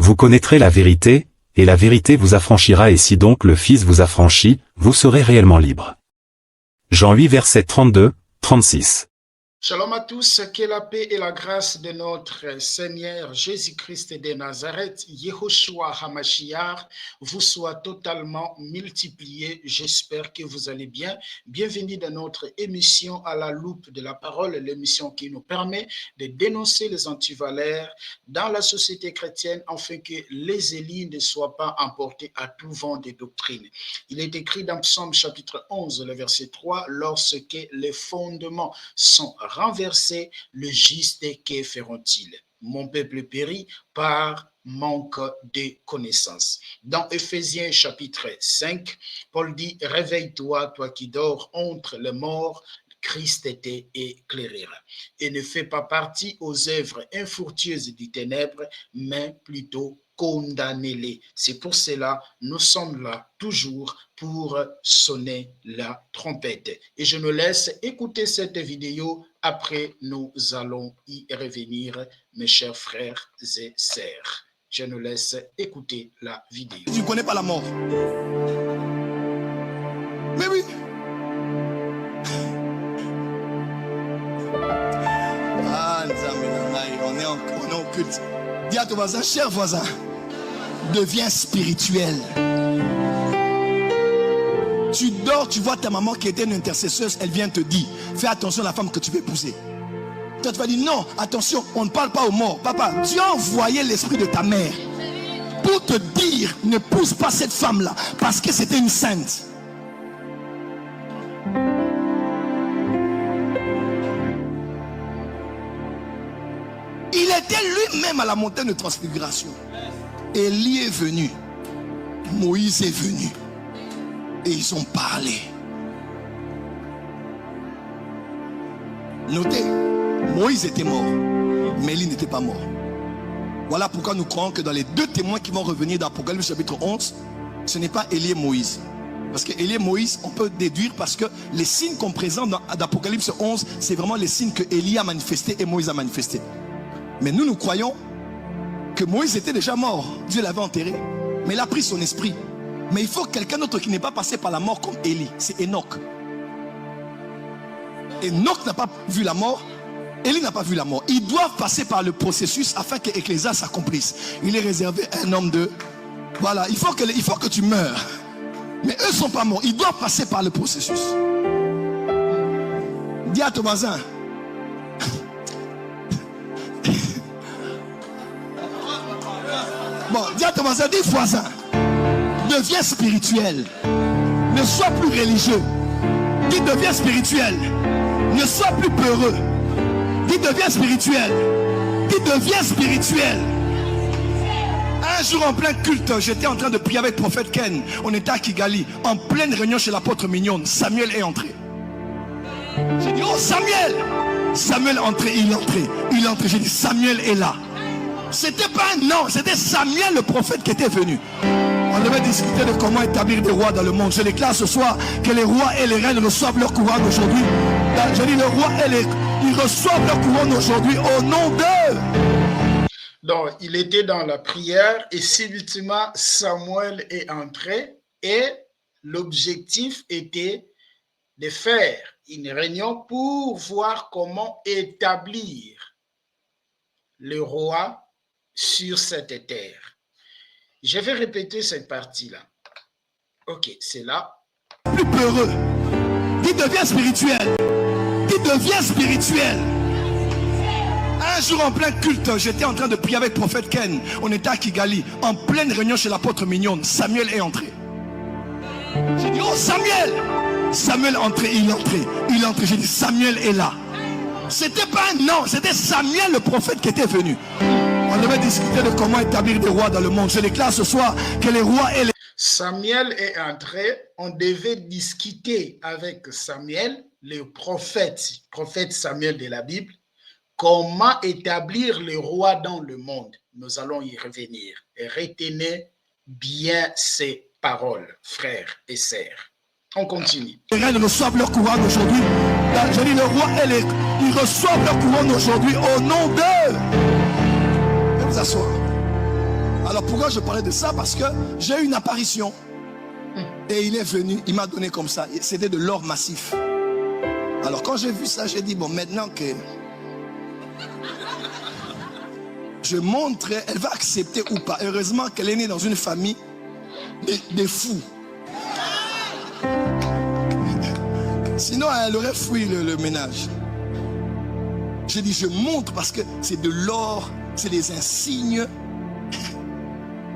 Vous connaîtrez la vérité, et la vérité vous affranchira, et si donc le Fils vous affranchit, vous serez réellement libre. Jean 8 versets 32, 36. Shalom à tous, que la paix et la grâce de notre Seigneur Jésus-Christ de Nazareth, Yehoshua HaMashiach, vous soient totalement multipliés. J'espère que vous allez bien. Bienvenue dans notre émission à la loupe de la parole, l'émission qui nous permet de dénoncer les antivaleurs dans la société chrétienne afin que les élus ne soient pas emportés à tout vent des doctrines. Il est écrit dans Psaume chapitre 11, le verset 3, lorsque les fondements sont renversés, le juste que feront-ils? Mon peuple périt par manque de connaissances. Dans Éphésiens chapitre 5, Paul dit, réveille-toi, toi qui dors entre les morts, Christ t'éclairera. Et ne fais pas partie aux œuvres infructueuses des ténèbres, mais plutôt condamnez-les. C'est pour cela nous sommes là toujours pour sonner la trompette. Et je me laisse écouter cette vidéo. Après, nous allons y revenir, mes chers frères et sœurs. Je nous laisse écouter la vidéo. Tu ne connais pas la mort. Mais oui. Ah, on est en culte. Dis à ton voisin, cher voisin, deviens spirituel. Tu dors, tu vois ta maman qui était une intercesseuse, elle vient te dire, fais attention à la femme que tu veux épouser. Toi tu vas dire, non, attention, on ne parle pas aux morts. Papa, Dieu a envoyé l'esprit de ta mère pour te dire, n'épouse pas cette femme-là, parce que c'était une sainte. Il était lui-même à la montagne de transfiguration. Élie est venu, Moïse est venu, et ils ont parlé. Notez, Moïse était mort, mais Élie n'était pas mort. Voilà pourquoi nous croyons que dans les deux témoins qui vont revenir dans Apocalypse chapitre 11, ce n'est pas Élie et Moïse. Parce que Élie et Moïse, on peut déduire parce que les signes qu'on présente dans Apocalypse 11, c'est vraiment les signes que Élie a manifestés et Moïse a manifestés. Mais nous croyons que Moïse était déjà mort. Dieu l'avait enterré. Mais il a pris son esprit. Mais il faut quelqu'un d'autre qui n'est pas passé par la mort comme Élie. C'est Enoch. Enoch n'a pas vu la mort. Élie n'a pas vu la mort. Ils doivent passer par le processus afin que l'Ecclésia s'accomplisse. Il est réservé à un homme de... Voilà, il faut que tu meurs. Mais eux ne sont pas morts. Ils doivent passer par le processus. Dis à ton voisin. Bon, dis à ton voisin, dis voisin. Deviens spirituel. Ne sois plus religieux. Dis deviens spirituel. Ne sois plus peureux. Dis deviens spirituel. Dis deviens spirituel. Un jour en plein culte, j'étais en train de prier avec le prophète Ken. On était à Kigali, en pleine réunion chez l'apôtre Mignonne. Samuel est entré. J'ai dit, oh Samuel. Samuel est entré, il est entré. Il est entré, j'ai dit, Samuel est là. C'était pas un nom, c'était Samuel le prophète qui était venu. On devait discuter de comment établir des rois dans le monde. Je déclare ce soir que les rois et les reines reçoivent leur couronne aujourd'hui. Je dis, les rois et ils reçoivent leur couronne aujourd'hui au nom d'eux. Donc, il était dans la prière et subitement, Samuel est entré et l'objectif était de faire une réunion pour voir comment établir le roi sur cette terre. Je vais répéter cette partie-là. Ok, c'est là. Plus peureux. Dis deviens spirituel. Dis deviens spirituel. Un jour en plein culte, j'étais en train de prier avec le prophète Ken. On était à Kigali, en pleine réunion chez l'apôtre Mignonne. Samuel est entré. J'ai dit, oh Samuel. Samuel est entré, il est entré. Il est entré, j'ai dit, Samuel est là. C'était pas un nom, c'était Samuel le prophète qui était venu. On devait discuter de comment établir des rois dans le monde. Je déclare ce soir que les rois et les... Samuel est entré, on devait discuter avec Samuel, le prophète Samuel de la Bible, comment établir les rois dans le monde. Nous allons y revenir. Et retenez bien ces paroles, frères et sœurs. On continue. Les reines reçoivent leur couronne aujourd'hui. Je dis, le roi et ils reçoivent leur couronne aujourd'hui au nom d'eux. Venez vous asseoir. Alors pourquoi je parlais de ça? Parce que j'ai eu une apparition. Et il est venu, il m'a donné comme ça. C'était de l'or massif. Alors quand j'ai vu ça, j'ai dit, bon, maintenant que je montre, elle va accepter ou pas. Heureusement qu'elle est née dans une famille de fous. Sinon, elle aurait fui le ménage. J'ai dit, je montre parce que c'est de l'or, c'est des insignes.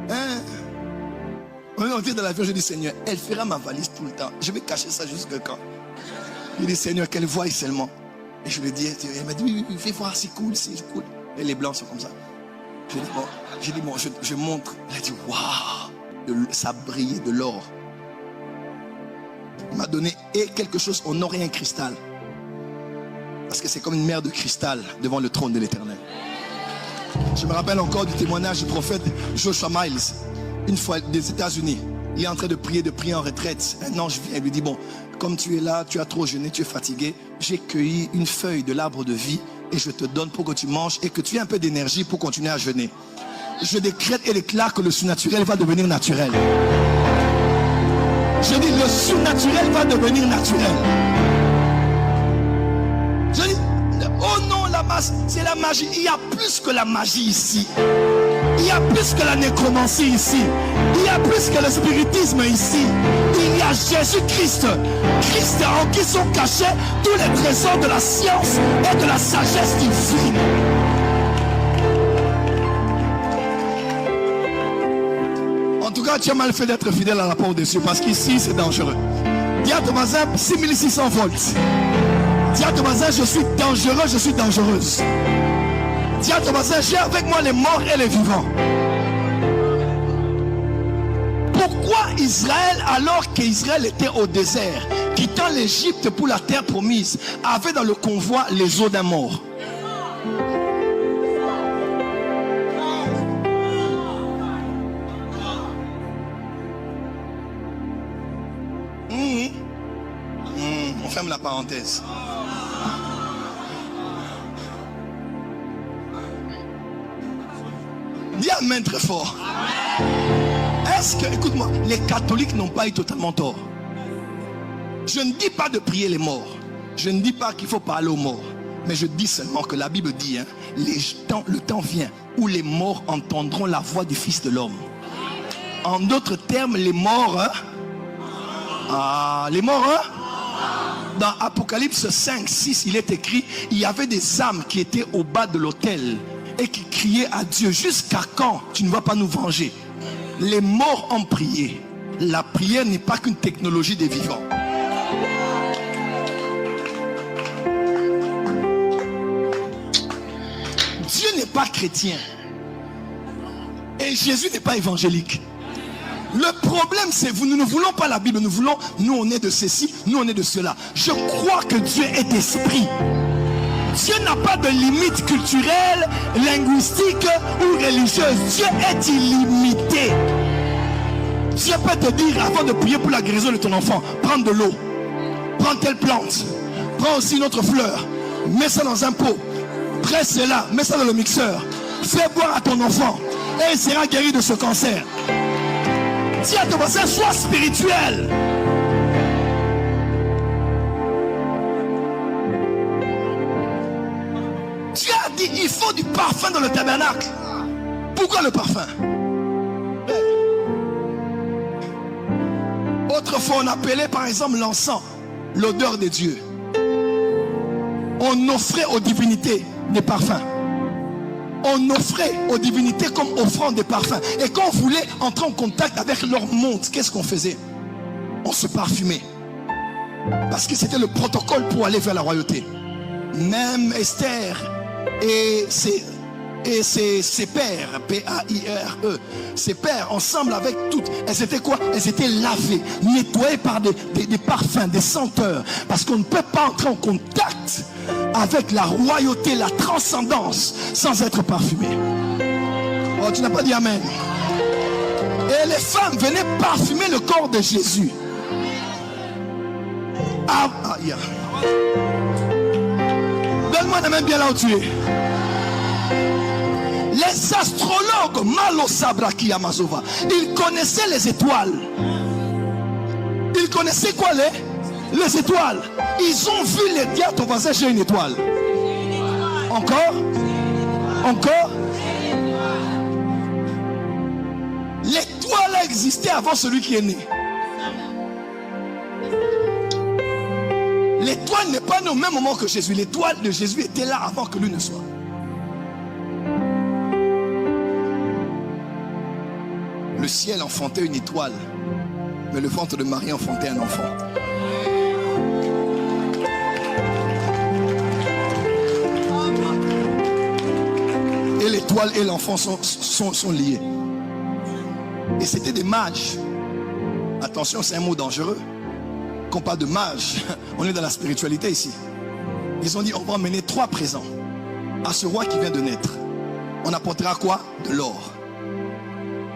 Hein? On est entré dans l'avion, je dis, Seigneur, elle fera ma valise tout le temps. Je vais cacher ça jusqu'à quand? Je dis, Seigneur, qu'elle voie seulement. Et je lui dis, elle m'a dit, oui, oui, fais voir, c'est cool, c'est cool. Et les blancs sont comme ça. J'ai dit, bon, je montre. Elle a dit, waouh, ça brillait de l'or. Il m'a donné quelque chose en or et un cristal. Parce que c'est comme une mer de cristal devant le trône de l'Éternel. Je me rappelle encore du témoignage du prophète Joshua Miles. Une fois des États-Unis, il est en train de prier en retraite. Un ange vient et lui dit, bon, comme tu es là, tu as trop jeûné, tu es fatigué. J'ai cueilli une feuille de l'arbre de vie et je te donne pour que tu manges et que tu aies un peu d'énergie pour continuer à jeûner. Je décrète et déclare que le surnaturel va devenir naturel. Je dis, le surnaturel va devenir naturel. Je dis, oh non, la masse, c'est la magie. Il y a plus que la magie ici. Il y a plus que la nécromancie ici. Il y a plus que le spiritisme ici. Il y a Jésus-Christ. Christ en qui sont cachés tous les trésors de la science et de la sagesse divine. En tout cas, tu as mal fait d'être fidèle à la parole de Dieu parce qu'ici, c'est dangereux. Dis à ton voisin, 6600 volts. Dis à ton voisin, je suis dangereux, je suis dangereuse. Dis à ton voisin, j'ai avec moi les morts et les vivants. Pourquoi Israël, alors qu'Israël était au désert, quittant l'Égypte pour la terre promise, avait dans le convoi les os d'un mort? On ferme la parenthèse. Dis amen très fort. Est-ce que, écoute-moi, les catholiques n'ont pas eu totalement tort? Je ne dis pas de prier les morts. Je ne dis pas qu'il faut parler aux morts. Mais je dis seulement que la Bible dit, hein, le temps vient où les morts entendront la voix du Fils de l'homme. En d'autres termes, les morts, hein? Les morts, hein? Dans Apocalypse 5, 6, il est écrit, il y avait des âmes qui étaient au bas de l'autel et qui criaient à Dieu, jusqu'à quand tu ne vas pas nous venger? Les morts ont prié. La prière n'est pas qu'une technologie des vivants. Dieu n'est pas chrétien. Et Jésus n'est pas évangélique. Le problème, c'est nous ne voulons pas la Bible. Nous on est de ceci, nous on est de cela. Je crois que Dieu est esprit. Dieu n'a pas de limite culturelle, linguistique ou religieuse. Dieu est illimité. Dieu peut te dire, avant de prier pour la guérison de ton enfant, prends de l'eau, prends telle plante, prends aussi une autre fleur, mets ça dans un pot, presse cela, mets ça dans le mixeur, fais boire à ton enfant et il sera guéri de ce cancer. Dis à ton voisin, sois spirituel. Dieu a dit, il faut du parfum dans le tabernacle. Pourquoi le parfum? Autrefois, on appelait par exemple l'encens l'odeur de Dieu. On offrait aux divinités des parfums. On offrait aux divinités comme offrande des parfums. Et quand on voulait entrer en contact avec leur monde, qu'est-ce qu'on faisait? On se parfumait. Parce que c'était le protocole pour aller vers la royauté. Même Esther et ses pères, P-A-I-R-E, ses pères, ensemble avec toutes, elles étaient quoi? Elles étaient lavées, nettoyées par des parfums, des senteurs. Parce qu'on ne peut pas entrer en contact avec la royauté, la transcendance, sans être parfumé. Oh, tu n'as pas dit amen. Et les femmes venaient parfumer le corps de Jésus. Yeah. Donne-moi un amen bien là où tu es. Les astrologues, Malo Sabraki Amazova, ils connaissaient les étoiles. Ils connaissaient quoi les étoiles. Ils ont vu les dire à ton voisin, j'ai une étoile. Encore? Encore? L'étoile a existé avant celui qui est né. L'étoile n'est pas née au même moment que Jésus. L'étoile de Jésus était là avant que lui ne soit. Le ciel enfantait une étoile, mais le ventre de Marie enfantait un enfant. Et l'étoile et l'enfant sont liés. Et c'était des mages. Attention, c'est un mot dangereux. Quand on parle de mages, on est dans la spiritualité ici. Ils ont dit, on va emmener 3 présents à ce roi qui vient de naître. On apportera quoi? De l'or.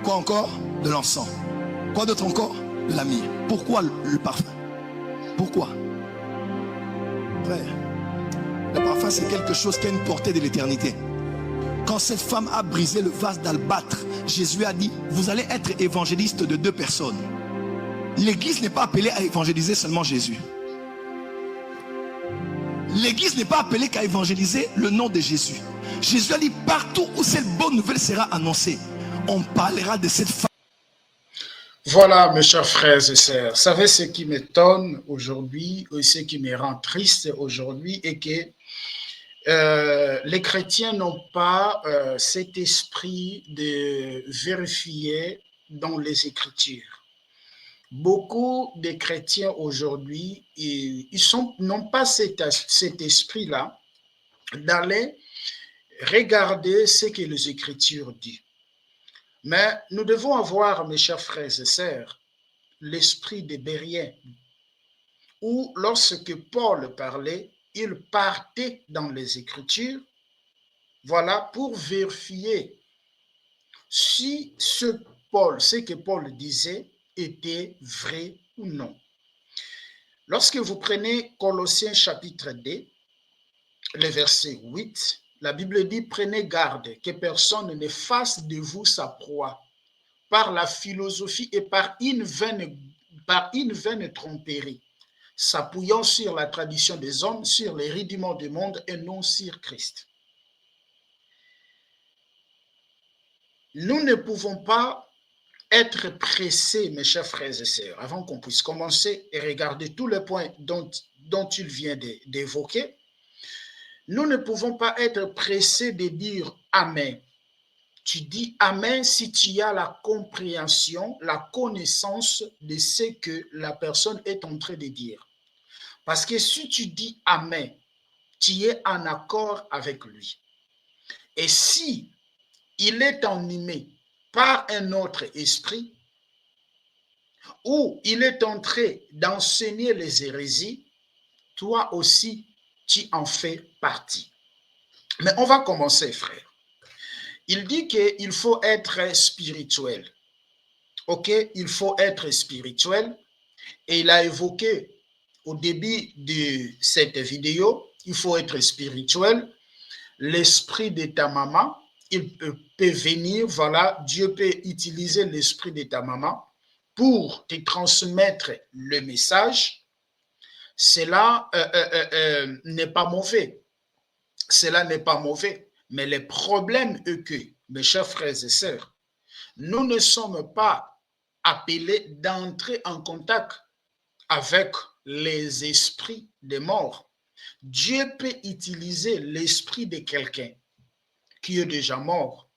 Quoi encore? De l'encens. Quoi d'autre encore? De la myrrhe. Pourquoi le parfum? Pourquoi? Frère, le parfum c'est quelque chose qui a une portée de l'éternité. Quand cette femme a brisé le vase d'albâtre, Jésus a dit, vous allez être évangéliste de 2 personnes. L'église n'est pas appelée à évangéliser seulement Jésus. L'église n'est pas appelée qu'à évangéliser le nom de Jésus. Jésus a dit, partout où cette bonne nouvelle sera annoncée, on parlera de cette femme. Voilà, mes chers frères et sœurs, vous savez ce qui m'étonne aujourd'hui, et ce qui me rend triste aujourd'hui, est que les chrétiens n'ont pas cet esprit de vérifier dans les Écritures. Beaucoup de chrétiens aujourd'hui, ils n'ont pas cet esprit-là d'aller regarder ce que les Écritures disent. Mais nous devons avoir, mes chers frères et sœurs, l'esprit des Bériens, où lorsque Paul parlait, il partait dans les Écritures, voilà, pour vérifier si ce que Paul disait était vrai ou non. Lorsque vous prenez Colossiens chapitre 2, le verset 8, la Bible dit, prenez garde que personne ne fasse de vous sa proie par la philosophie et par une vaine tromperie, s'appuyant sur la tradition des hommes, sur les rudiments du monde et non sur Christ. Nous ne pouvons pas être pressés, mes chers frères et sœurs, avant qu'on puisse commencer et regarder tous les points dont il vient d'évoquer. Nous ne pouvons pas être pressés de dire Amen. Tu dis Amen si tu as la compréhension, la connaissance de ce que la personne est en train de dire. Parce que si tu dis Amen, tu es en accord avec lui. Et si il est animé par un autre esprit, ou il est en train d'enseigner les hérésies, toi aussi, tu en fais partie. Mais on va commencer, frère. Il dit qu'il faut être spirituel. Ok, il faut être spirituel. Et il a évoqué au début de cette vidéo, il faut être spirituel. L'esprit de ta maman, il peut venir, voilà, Dieu peut utiliser l'esprit de ta maman pour te transmettre le message. Cela n'est pas mauvais. Cela n'est pas mauvais. Mais le problème est que, mes chers frères et sœurs, nous ne sommes pas appelés d'entrer en contact avec les esprits des morts. Dieu peut utiliser l'esprit de quelqu'un qui est déjà mort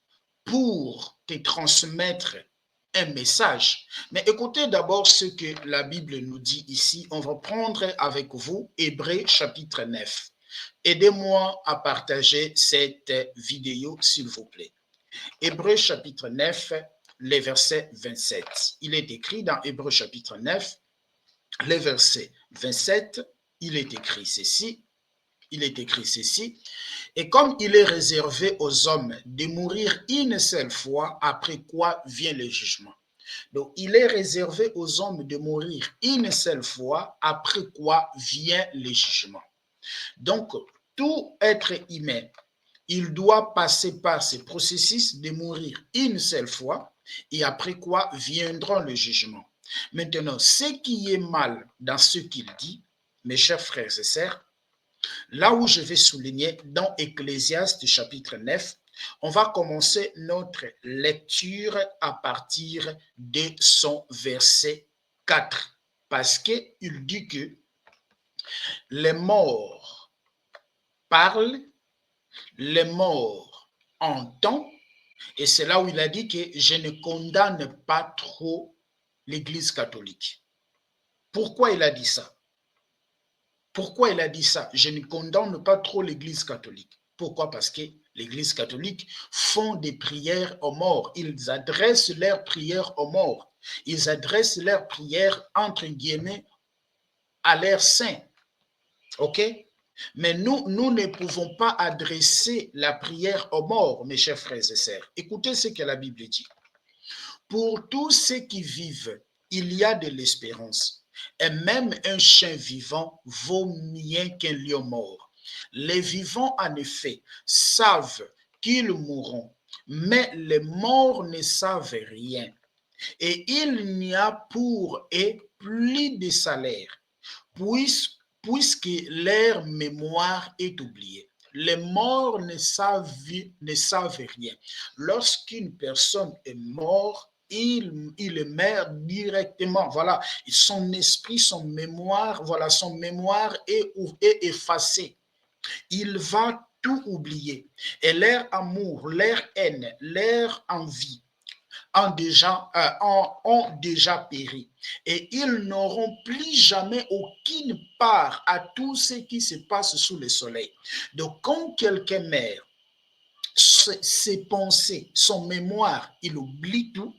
pour te transmettre un message. Mais écoutez d'abord ce que la Bible nous dit ici. On va prendre avec vous Hébreux chapitre 9. Aidez-moi à partager cette vidéo, s'il vous plaît. Hébreux chapitre 9, le verset 27. Il est écrit dans Hébreux chapitre 9, le verset 27, il est écrit ceci. Il est écrit ceci. Et comme il est réservé aux hommes de mourir une seule fois, après quoi vient le jugement. Donc, il est réservé aux hommes de mourir une seule fois, après quoi vient le jugement. Donc, tout être humain, il doit passer par ce processus de mourir une seule fois, et après quoi viendra le jugement. Maintenant, ce qui est mal dans ce qu'il dit, mes chers frères et sœurs, là où je vais souligner dans Ecclésiaste chapitre 9, on va commencer notre lecture à partir de son verset 4, parce qu'il dit que les morts parlent, les morts entendent, et c'est là où il a dit que je ne condamne pas trop l'Église catholique. Pourquoi il a dit ça? Pourquoi il a dit ça? Je ne condamne pas trop l'Église catholique. Pourquoi? Parce que l'Église catholique font des prières aux morts. Ils adressent leurs prières aux morts. Ils adressent leurs prières, entre guillemets, à leurs saints. OK? Mais nous ne pouvons pas adresser la prière aux morts, mes chers frères et sœurs. Écoutez ce que la Bible dit. Pour tous ceux qui vivent, il y a de l'espérance. Et même un chien vivant vaut mieux qu'un lion mort. Les vivants, en effet, savent qu'ils mourront, mais les morts ne savent rien. Et il n'y a pour eux plus de salaire, puisque leur mémoire est oubliée. Les morts ne savent rien. Lorsqu'une personne est morte, il meurt directement. Voilà, son esprit, son mémoire, voilà, son mémoire est effacée. Il va tout oublier. Et leur amour, leur haine, leur envie ont déjà péri. Et ils n'auront plus jamais aucune part à tout ce qui se passe sous le soleil. Donc, quand quelqu'un meurt, ses pensées, son mémoire, il oublie tout.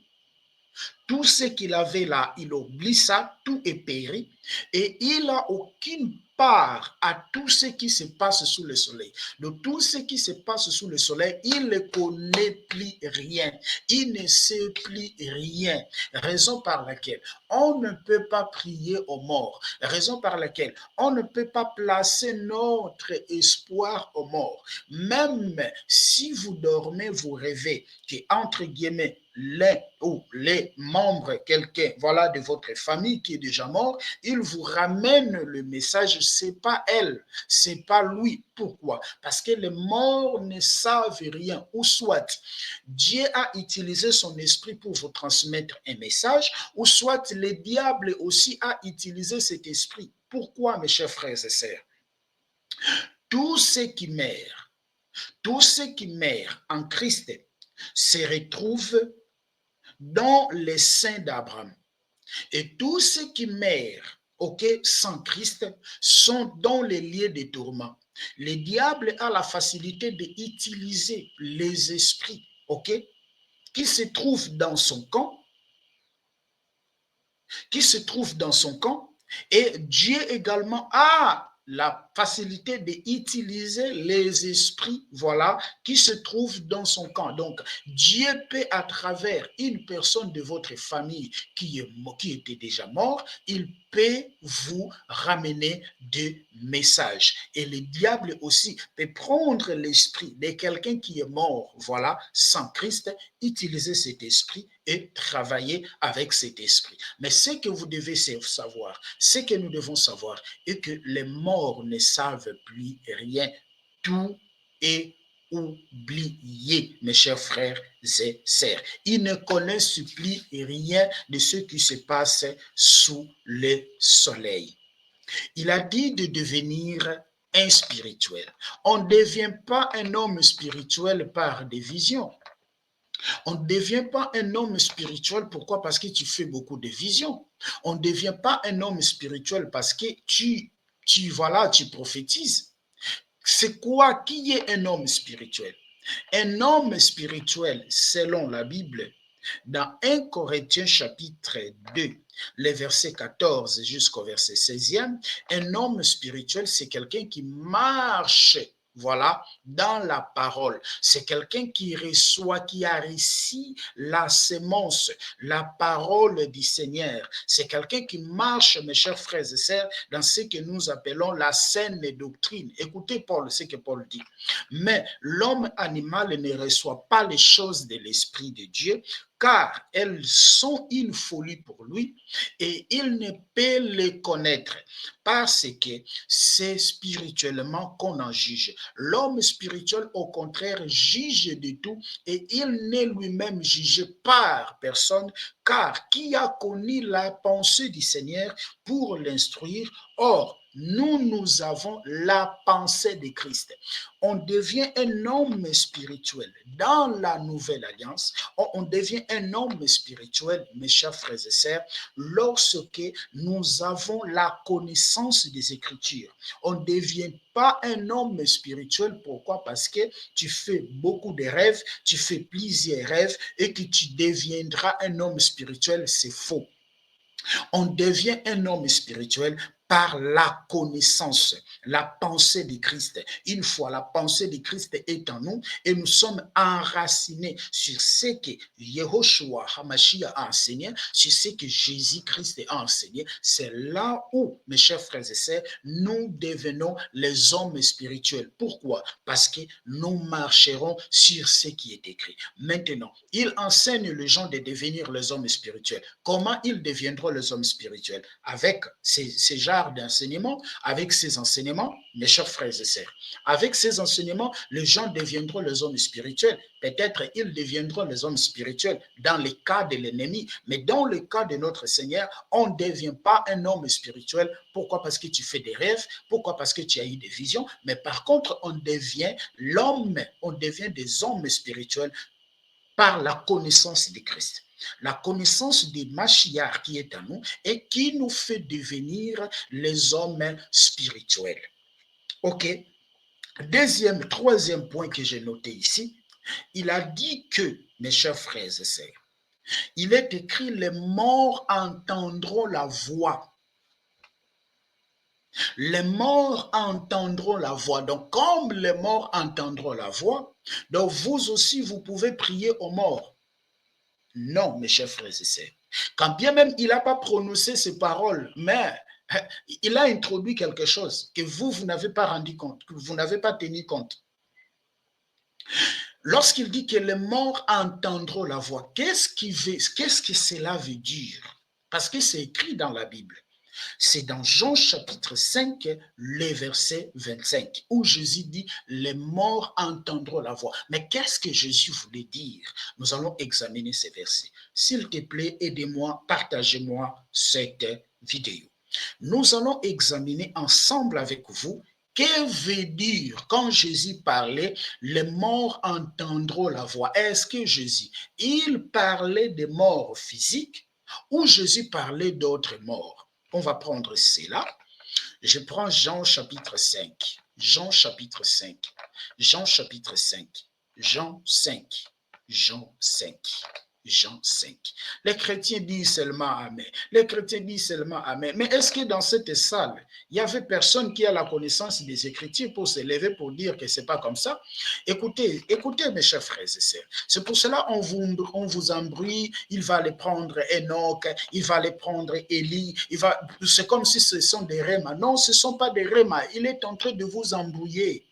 Tout ce qu'il avait là, il oublie ça, tout est péri. Et il n'a aucune part à tout ce qui se passe sous le soleil. De tout ce qui se passe sous le soleil, il ne connaît plus rien. Il ne sait plus rien. Raison par laquelle on ne peut pas prier aux morts. Raison par laquelle on ne peut pas placer notre espoir aux morts. Même si vous dormez, vous rêvez que, entre guillemets, l'un ou les membres, quelqu'un, voilà, de votre famille qui est déjà mort, il vous ramène le message, c'est pas elle, c'est pas lui. Pourquoi? Parce que les morts ne savent rien, ou soit Dieu a utilisé son esprit pour vous transmettre un message, ou soit le diable aussi a utilisé cet esprit. Pourquoi, mes chers frères et sœurs? Tous ceux qui meurent en Christ se retrouvent dans les seins d'Abraham. Et tous ceux qui meurent, sans Christ, sont dans les lieux de tourment. Le diable a la facilité d'utiliser les esprits, qui se trouvent dans son camp, et Dieu également a la facilité d'utiliser les esprits, voilà, qui se trouvent dans son camp. Donc, Dieu peut, à travers une personne de votre famille qui était déjà mort, il peut vous ramener des messages. Et le diable aussi peut prendre l'esprit de quelqu'un qui est mort, voilà, sans Christ, utiliser cet esprit et travailler avec cet esprit. Mais ce que vous devez savoir, ce que nous devons savoir, est que les morts ne savent plus rien. Tout est oublié, mes chers frères et sœurs. Ils ne connaissent plus rien de ce qui se passe sous le soleil. Il a dit de devenir un spirituel. On ne devient pas un homme spirituel par des visions. On ne devient pas un homme spirituel, pourquoi? Parce que tu fais beaucoup de visions. On ne devient pas un homme spirituel parce que tu prophétises. C'est quoi? Qui est un homme spirituel? Un homme spirituel, selon la Bible, dans 1 Corinthiens chapitre 2, les versets 14 jusqu'au verset 16e, un homme spirituel, c'est quelqu'un qui marche Voilà, dans la parole. C'est quelqu'un qui reçoit, qui a reçu la sémence, la parole du Seigneur. C'est quelqu'un qui marche, mes chers frères et sœurs, dans ce que nous appelons la saine doctrine. Écoutez Paul, ce que Paul dit. Mais l'homme animal ne reçoit pas les choses de l'Esprit de Dieu, car elles sont une folie pour lui et il ne peut les connaître parce que c'est spirituellement qu'on en juge. L'homme spirituel, au contraire, juge de tout et il n'est lui-même jugé par personne, car qui a connu la pensée du Seigneur pour l'instruire? Or, nous avons la pensée de Christ. On devient un homme spirituel dans la nouvelle alliance. On devient un homme spirituel, mes chers frères et sœurs, lorsque nous avons la connaissance des Écritures. On ne devient pas un homme spirituel. Pourquoi? Parce que tu fais beaucoup de rêves, tu fais plusieurs rêves et que tu deviendras un homme spirituel. C'est faux. On devient un homme spirituel par la connaissance, la pensée de Christ. Une fois la pensée de Christ est en nous et nous sommes enracinés sur ce que Yehoshua HaMashiach a enseigné, sur ce que Jésus-Christ a enseigné, c'est là où, mes chers frères et sœurs, nous devenons les hommes spirituels. Pourquoi? Parce que nous marcherons sur ce qui est écrit. Maintenant, il enseigne les gens de devenir les hommes spirituels. Comment ils deviendront les hommes spirituels? Avec ces genres d'enseignements, avec ces enseignements, mes chers frères et sœurs, avec ces enseignements, les gens deviendront les hommes spirituels. Peut-être ils deviendront les hommes spirituels dans le cas de l'ennemi, mais dans le cas de notre Seigneur, on ne devient pas un homme spirituel. Pourquoi? Parce que tu fais des rêves. Pourquoi? Parce que tu as eu des visions. Mais par contre, on devient l'homme, on devient des hommes spirituels par la connaissance de Christ. La connaissance de Mashiach qui est en nous et qui nous fait devenir les hommes spirituels. OK. Troisième point que j'ai noté ici, il a dit que, mes chers frères et sœurs, il est écrit, les morts entendront la voix. Les morts entendront la voix. Donc, comme les morts entendront la voix, donc vous aussi, vous pouvez prier aux morts. Non, mes chers frères et sœurs. Quand bien même il n'a pas prononcé ces paroles, mais il a introduit quelque chose que vous n'avez pas rendu compte, que vous n'avez pas tenu compte. Lorsqu'il dit que les morts entendront la voix, qu'est-ce que cela veut dire? Parce que c'est écrit dans la Bible. C'est dans Jean chapitre 5, le verset 25, où Jésus dit, les morts entendront la voix. Mais qu'est-ce que Jésus voulait dire? Nous allons examiner ces versets. S'il te plaît, aidez-moi, partagez-moi cette vidéo. Nous allons examiner ensemble avec vous que veut dire quand Jésus parlait, les morts entendront la voix. Est-ce que Jésus, il parlait des morts physiques ou Jésus parlait d'autres morts? On va prendre cela. Je prends Jean chapitre 5. Jean chapitre 5. Jean chapitre 5. Jean 5. Jean 5. Jean 5. Les chrétiens disent seulement Amen. Les chrétiens disent seulement Amen. Mais est-ce que dans cette salle, il y avait personne qui a la connaissance des Écritures pour se lever pour dire que ce n'est pas comme ça? Écoutez, mes chers frères et sœurs. C'est pour cela qu'on vous embrouille. Il va aller prendre Enoch, il va aller prendre Élie. C'est comme si ce sont des rémas. Non, ce ne sont pas des rémas. Il est en train de vous embrouiller.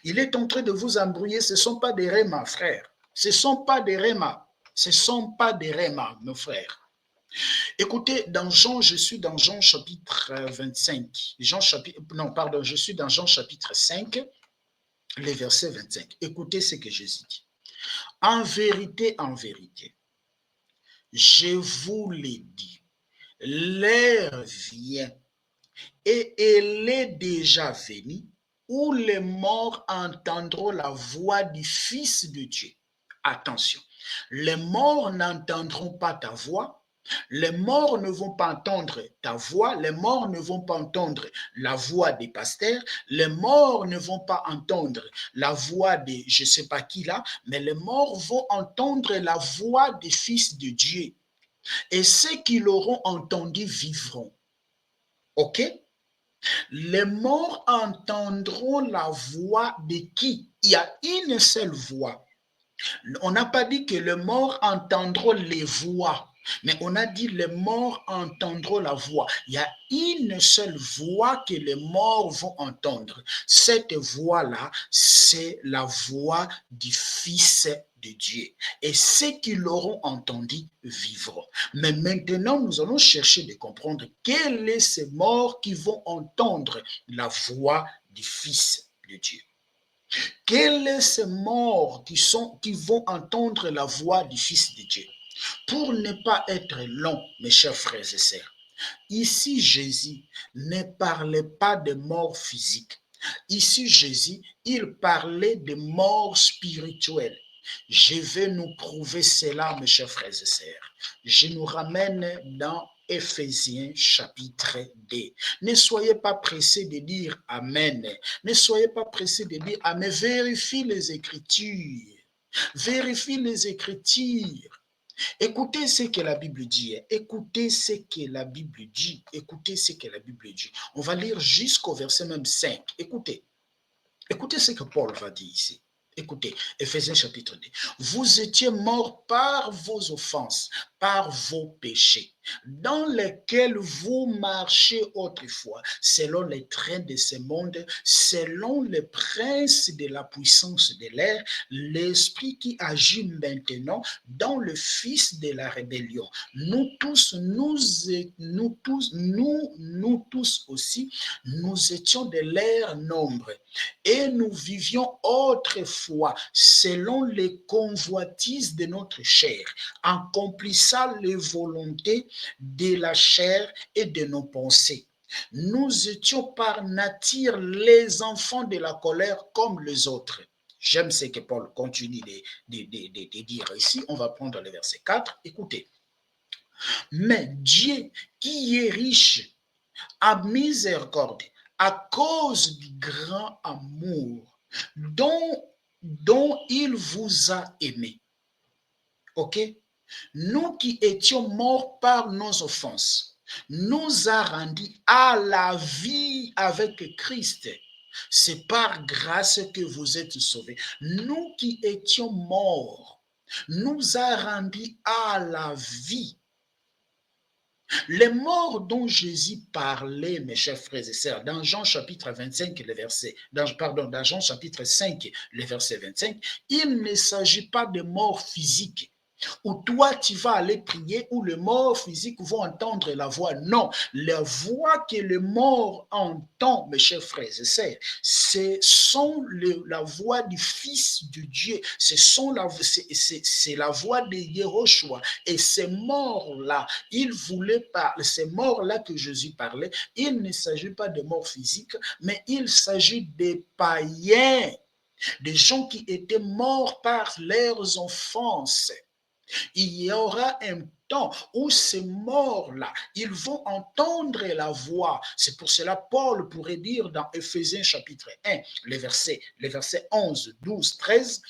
Il est en train de vous embrouiller. Ce ne sont pas des rémas, frère. Ce ne sont pas des rémas. Ce ne sont pas des rémas, mes frères. Écoutez, je suis dans Jean chapitre 25. Je suis dans Jean chapitre 5, les versets 25. Écoutez ce que Jésus dit. En vérité, je vous l'ai dit, l'heure vient et elle est déjà venue où les morts entendront la voix du Fils de Dieu. Attention. Les morts n'entendront pas ta voix, les morts ne vont pas entendre ta voix, les morts ne vont pas entendre la voix des pasteurs, les morts ne vont pas entendre la voix de je ne sais pas qui là, mais les morts vont entendre la voix des fils de Dieu. Et ceux qui l'auront entendu vivront. OK? Les morts entendront la voix de qui? Il y a une seule voix. On n'a pas dit que les morts entendront les voix, mais on a dit les morts entendront la voix. Il y a une seule voix que les morts vont entendre. Cette voix-là, c'est la voix du Fils de Dieu. Et ceux qui l'auront entendu vivront. Mais maintenant, nous allons chercher de comprendre quels sont ces morts qui vont entendre la voix du Fils de Dieu. Quels sont ces morts qui vont entendre la voix du Fils de Dieu? Pour ne pas être long, mes chers frères et sœurs, ici Jésus ne parlait pas de mort physique. Ici Jésus, il parlait de mort spirituelle. Je vais nous prouver cela, mes chers frères et sœurs. Je nous ramène dans Éphésiens chapitre 2. Ne soyez pas pressés de dire Amen. Ne soyez pas pressés de dire Amen. Vérifie les Écritures. Vérifie les Écritures. Écoutez ce que la Bible dit. Écoutez ce que la Bible dit. Écoutez ce que la Bible dit. On va lire jusqu'au verset même 5. Écoutez. Écoutez ce que Paul va dire ici. Écoutez, Éphésiens chapitre 2. Vous étiez morts par vos offenses, par vos péchés, dans lesquels vous marchez autrefois, selon les traits de ce monde, selon les princes de la puissance de l'air, l'esprit qui agit maintenant dans le fils de la rébellion. Nous tous aussi, nous étions de l'air nombre et nous vivions autrefois selon les convoitises de notre chair, accomplissant les volontés de la chair et de nos pensées. Nous étions par nature les enfants de la colère comme les autres. J'aime ce que Paul continue de dire ici. On va prendre le verset 4. Écoutez. Mais Dieu, qui est riche à miséricorde, à cause du grand amour dont il vous a aimé. Ok? Nous qui étions morts par nos offenses, nous a rendus à la vie avec Christ. C'est par grâce que vous êtes sauvés. Nous qui étions morts, nous a rendus à la vie. Les morts dont Jésus parlait, mes chers frères et sœurs, dans Jean chapitre 25, dans Jean chapitre 5, le verset 25, il ne s'agit pas de mort physique, où toi tu vas aller prier, où les morts physiques vont entendre la voix. Non, la voix que les morts entendent, mes chers frères et sœurs, c'est la voix du Fils de Dieu, c'est la voix de Yehoshua. Et ces morts-là, ils voulaient parler, ces morts-là que Jésus parlait, il ne s'agit pas de morts physiques, mais il s'agit des païens, des gens qui étaient morts par leurs enfances. Il y aura un temps où ces morts-là, ils vont entendre la voix. C'est pour cela Paul pourrait dire dans Éphésiens chapitre 1, les versets 11, 12, 13,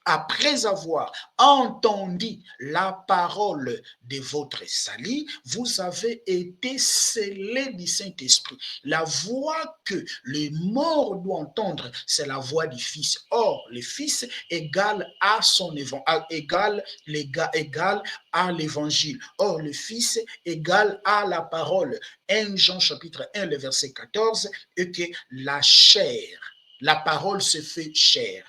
après avoir entendu la parole de votre salut, vous avez été scellés du Saint-Esprit. La voix que les morts doivent entendre, c'est la voix du Fils. Or, le Fils égale à son égale à l'évangile. Or, le Fils égale à la parole. 1 Jean chapitre 1, le verset 14, et que la chair, la parole se fait chair.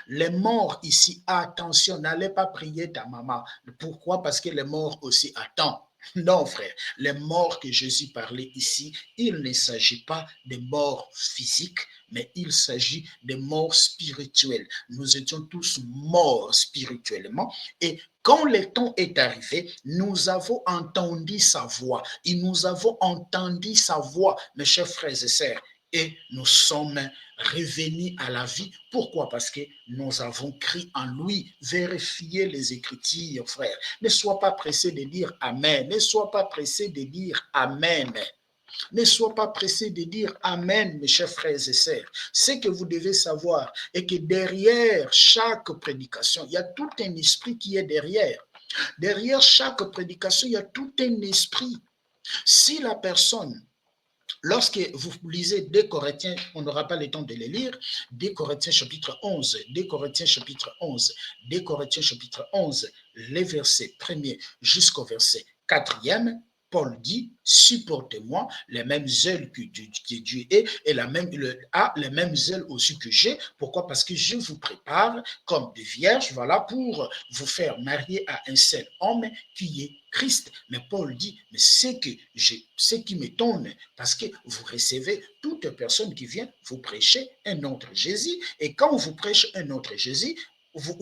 Les morts ici, attention, n'allez pas prier ta maman. Pourquoi? Parce que les morts aussi attendent. Non, frère, les morts que Jésus parlait ici, il ne s'agit pas de morts physiques, mais il s'agit de morts spirituelles. Nous étions tous morts spirituellement et quand le temps est arrivé, nous avons entendu sa voix. Et nous avons entendu sa voix, mes chers frères et sœurs, et nous sommes revenus à la vie. Pourquoi? Parce que nous avons cru en lui. Vérifiez les Écritures, frère. Ne sois pas pressé de dire Amen. Ne sois pas pressé de dire Amen. Ne sois pas pressé de dire Amen, mes chers frères et sœurs. Ce que vous devez savoir est que derrière chaque prédication, il y a tout un esprit qui est derrière. Derrière chaque prédication, il y a tout un esprit. Si la personne Lorsque vous lisez 2 Corinthiens, on n'aura pas le temps de les lire, 2 Corinthiens chapitre 11, 2 Corinthiens chapitre 11, 2 Corinthiens chapitre 11, les versets 1er jusqu'au verset 4e, Paul dit, supportez-moi les mêmes zèles que Dieu est et les mêmes zèles aussi que j'ai. Pourquoi? Parce que je vous prépare comme des vierges, voilà, pour vous faire marier à un seul homme qui est Christ. Mais Paul dit, mais ce qui m'étonne, parce que vous recevez toute personne qui vient vous prêcher un autre Jésus, et quand on vous prêche un autre Jésus, vous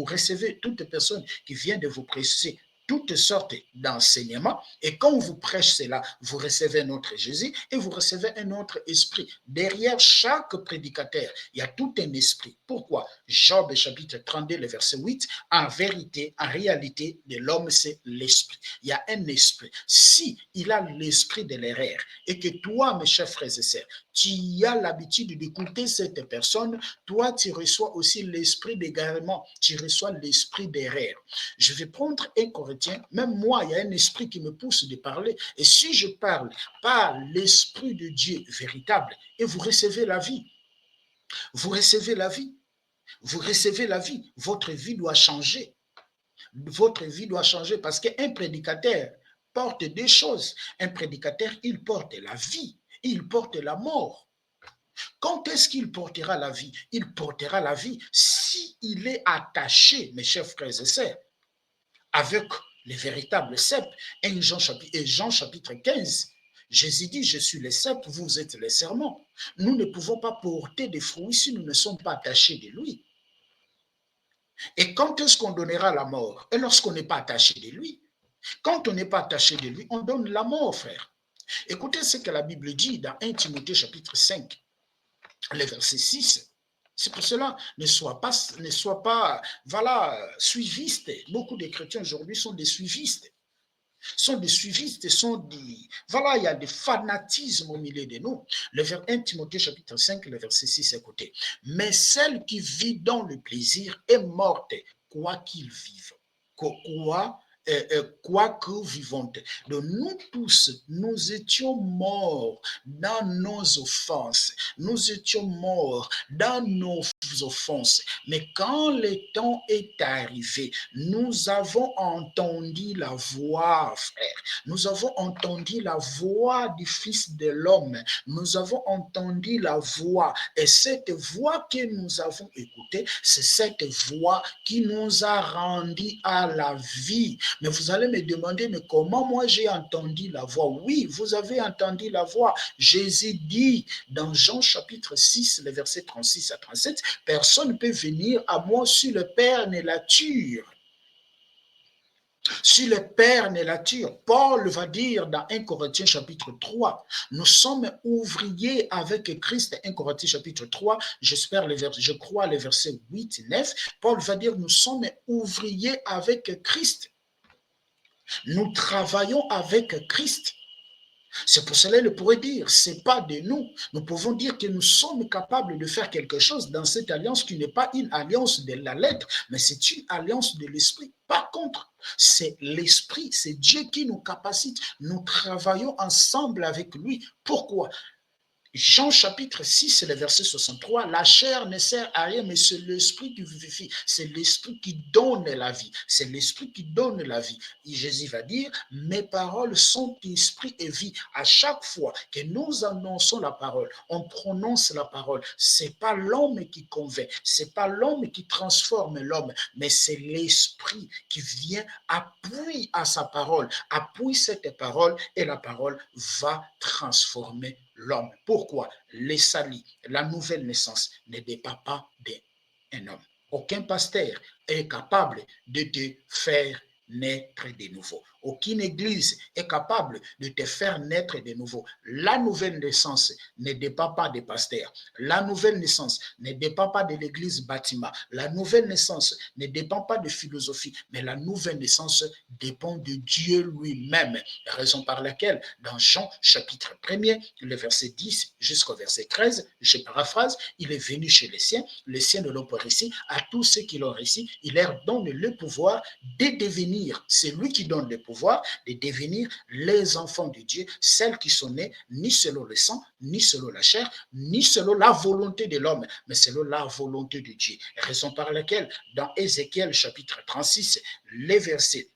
recevez toute personne qui vient de vous prêcher toutes sortes d'enseignements, et quand on vous prêche cela, vous recevez un autre Jésus et vous recevez un autre esprit. Derrière chaque prédicateur, il y a tout un esprit. Pourquoi? Job chapitre 32, le verset 8, en vérité, en réalité, de l'homme, c'est l'esprit. Il y a un esprit. Si il a l'esprit de l'erreur, et que toi, mes chers frères et sœurs, tu as l'habitude d'écouter cette personne, toi, tu reçois aussi l'esprit d'égarement, tu reçois l'esprit d'erreur. Je vais prendre un Corinthien, même moi, il y a un esprit qui me pousse de parler, et si je parle par l'esprit de Dieu véritable, et vous recevez la vie, vous recevez la vie, vous recevez la vie, votre vie doit changer. Votre vie doit changer parce qu'un prédicateur porte deux choses. Un prédicateur, il porte la vie, il porte la mort. Quand est-ce qu'il portera la vie? Il portera la vie s'il est attaché, mes chers frères et sœurs, avec les véritables cèpes. Et Jean chapitre 15, Jésus dit, je suis les cèpes, vous êtes les serments. Nous ne pouvons pas porter des fruits si nous ne sommes pas attachés de lui. Et quand est-ce qu'on donnera la mort? Et lorsqu'on n'est pas attaché de lui. Quand on n'est pas attaché de lui, on donne la mort, frère. Écoutez ce que la Bible dit dans 1 Timothée chapitre 5, le verset 6. C'est pour cela, ne sois pas, voilà, suiviste. Beaucoup de chrétiens aujourd'hui sont des suivistes. Voilà, il y a des fanatismes au milieu de nous. Le vers 1 Timothée chapitre 5, le verset 6, écoutez. Mais celle qui vit dans le plaisir est morte, quoi qu'il vive. Quoique vivante. Donc nous tous, nous étions morts dans nos offenses. Nous étions morts dans nos offenses. Mais quand le temps est arrivé, nous avons entendu la voix, frère. Nous avons entendu la voix du Fils de l'homme. Nous avons entendu la voix. Et cette voix que nous avons écoutée, c'est cette voix qui nous a rendus à la vie. Mais vous allez me demander, mais comment moi j'ai entendu la voix? Oui, vous avez entendu la voix. Jésus dit dans Jean chapitre 6, le verset 36 à 37, personne ne peut venir à moi si le Père ne l'attire. Si le Père ne l'attire, Paul va dire dans 1 Corinthiens chapitre 3, nous sommes ouvriers avec Christ. 1 Corinthiens chapitre 3, je crois les versets 8 et 9, Paul va dire nous sommes ouvriers avec Christ. Nous travaillons avec Christ. C'est pour cela qu'il pourrait dire, c'est pas de nous. Nous pouvons dire que nous sommes capables de faire quelque chose dans cette alliance qui n'est pas une alliance de la lettre, mais c'est une alliance de l'esprit. Par contre, c'est l'esprit, c'est Dieu qui nous capacite. Nous travaillons ensemble avec lui. Pourquoi? Jean chapitre 6, le verset 63, la chair ne sert à rien, mais c'est l'esprit qui vivifie, c'est l'esprit qui donne la vie, c'est l'esprit qui donne la vie. Et Jésus va dire, mes paroles sont esprit et vie. À chaque fois que nous annonçons la parole, on prononce la parole, c'est pas l'homme qui convainc, c'est pas l'homme qui transforme l'homme, mais c'est l'esprit qui vient appuyer à sa parole, appuie cette parole et la parole va transformer l'homme. Pourquoi? Les salis, la nouvelle naissance ne dépend pas d'un homme. Aucun pasteur est capable de te faire naître de nouveau. Aucune église est capable de te faire naître de nouveau. La nouvelle naissance ne dépend pas des pasteurs. La nouvelle naissance ne dépend pas de l'église bâtiment. La nouvelle naissance ne dépend pas de philosophie, mais la nouvelle naissance dépend de Dieu lui-même. Raison par laquelle, dans Jean chapitre 1er, le verset 10 jusqu'au verset 13, je paraphrase, il est venu chez les siens ne l'ont pas réussi, à tous ceux qui l'ont réussi, il leur donne le pouvoir de devenir, c'est lui qui donne le pouvoir, pouvoir de devenir les enfants de Dieu, celles qui sont nées ni selon le sang, ni selon la chair, ni selon la volonté de l'homme, mais selon la volonté de Dieu. Raison par laquelle, dans Ézéchiel chapitre 36, les versets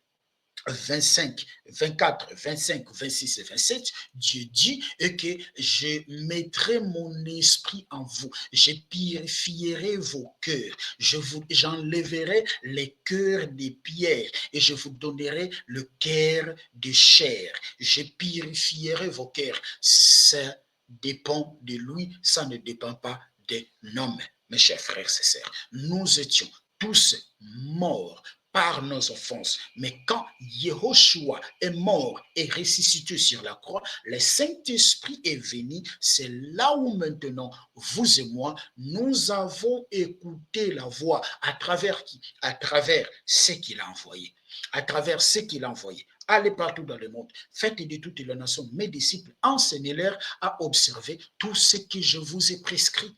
25, 24, 25, 26 et 27, Dieu dit que je mettrai mon esprit en vous, je purifierai vos cœurs, j'enlèverai les cœurs des pierres et je vous donnerai le cœur de chair. Je purifierai vos cœurs. Ça dépend de lui, ça ne dépend pas des hommes. Mes chers frères et sœurs, nous étions tous morts par nos offenses. Mais quand Yehoshua est mort et ressuscité sur la croix, le Saint-Esprit est venu. C'est là où maintenant, vous et moi, nous avons écouté la voix à travers qui? À travers ce qu'il a envoyé. À travers ce qu'il a envoyé. Allez partout dans le monde, faites de toutes les nations mes disciples, enseignez-leur à observer tout ce que je vous ai prescrit.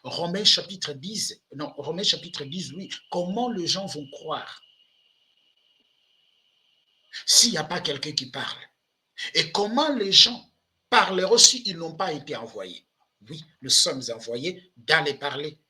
Romains chapitre 10, oui. Comment les gens vont croire s'il n'y a pas quelqu'un qui parle? Et comment les gens parleront s'ils n'ont pas été envoyés? Oui, nous sommes envoyés d'aller parler,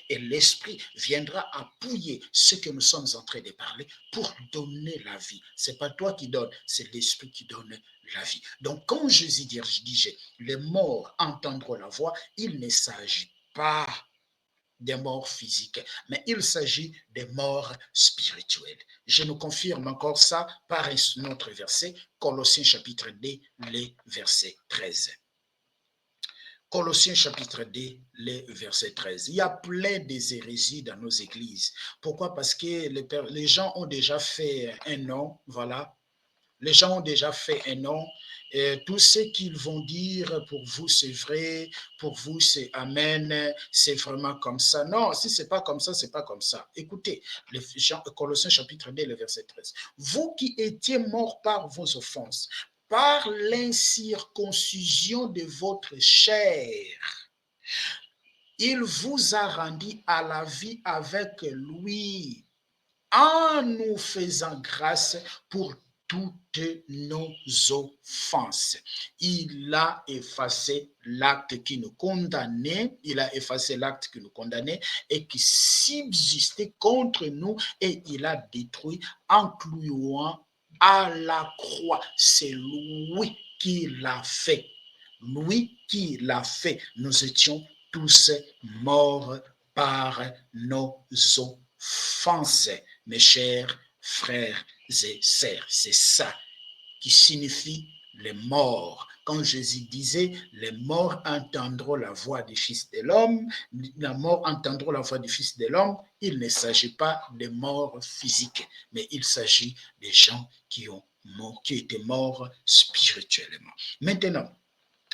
et l'Esprit viendra appuyer ce que nous sommes en train de parler pour donner la vie. Ce n'est pas toi qui donnes, c'est l'Esprit qui donne la vie. Donc, quand Jésus disait, les morts entendront la voix, il ne s'agit pas des morts physiques, mais il s'agit des morts spirituelles. Je nous confirme encore ça par un autre verset, Colossiens chapitre 2, les versets 13. Colossiens chapitre 2, les versets 13. Il y a plein des hérésies dans nos églises. Pourquoi? Parce que les gens ont déjà fait un nom, voilà. Les gens ont déjà fait un nom. Et tout ce qu'ils vont dire, pour vous c'est vrai, pour vous c'est amen, c'est vraiment comme ça. Non, si c'est pas comme ça, c'est pas comme ça. Écoutez, Colossiens chapitre 2, le verset 13. Vous qui étiez morts par vos offenses, par l'incirconcision de votre chair, il vous a rendu à la vie avec lui, en nous faisant grâce pour toutes nos offenses. Il a effacé l'acte qui nous condamnait, et qui subsistait contre nous, et il a détruit en clouant à la croix. C'est lui qui l'a fait. Lui qui l'a fait. Nous étions tous morts par nos offenses. Mes chers frères et sœurs, c'est ça qui signifie les morts. Quand Jésus disait, les morts entendront la voix du Fils de l'homme, la mort entendront la voix du Fils de l'homme, il ne s'agit pas de morts physiques, mais il s'agit des gens qui étaient morts spirituellement. Maintenant,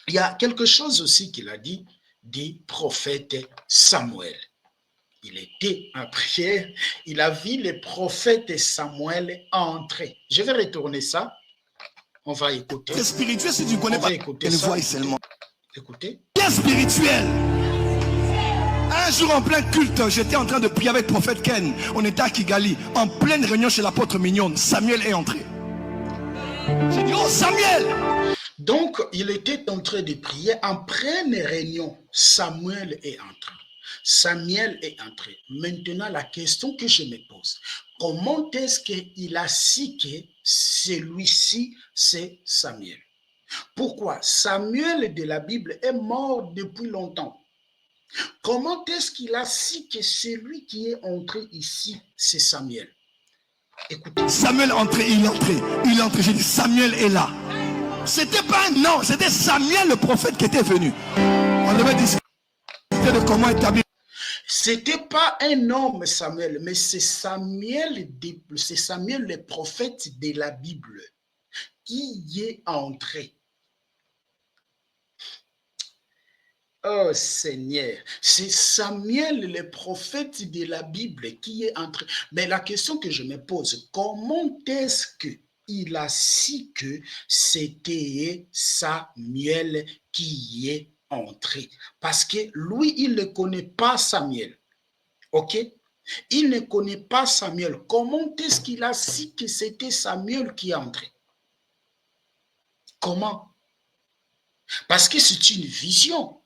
il y a quelque chose aussi qu'il a dit du prophète Samuel. Il était en prière, il a vu le prophète Samuel entrer. Je vais retourner ça. On va écouter. C'est spirituel si tu ne connais pas. Écouter ça. Voix seulement. Écoutez. Bien spirituel. Un jour en plein culte, j'étais en train de prier avec le prophète Ken. On était à Kigali, en pleine réunion chez l'apôtre Mignonne. Samuel est entré. J'ai dit, oh Samuel! Donc, il était en train de prier en pleine réunion. Samuel est entré. Samuel est entré. Maintenant, la question que je me pose, comment est-ce qu'il a su que celui-ci, c'est Samuel? Pourquoi? Samuel de la Bible est mort depuis longtemps. Comment est-ce qu'il a su que celui qui est entré ici, c'est Samuel? Écoutez. Samuel est entré, il est entré. J'ai dit, Samuel est là. C'était pas un nom, c'était Samuel le prophète qui était venu. On devait discuter de comment établir. C'était pas un homme, Samuel, mais c'est Samuel le prophète de la Bible qui y est entré. Oh Seigneur, c'est Samuel le prophète de la Bible qui est entré. Mais la question que je me pose, comment est-ce qu'il a su que c'était Samuel qui y est entré? Parce que lui, il ne connaît pas Samuel. Ok? Il ne connaît pas Samuel. Comment est-ce qu'il a su que c'était Samuel qui est entré? Comment? Parce que c'est une vision.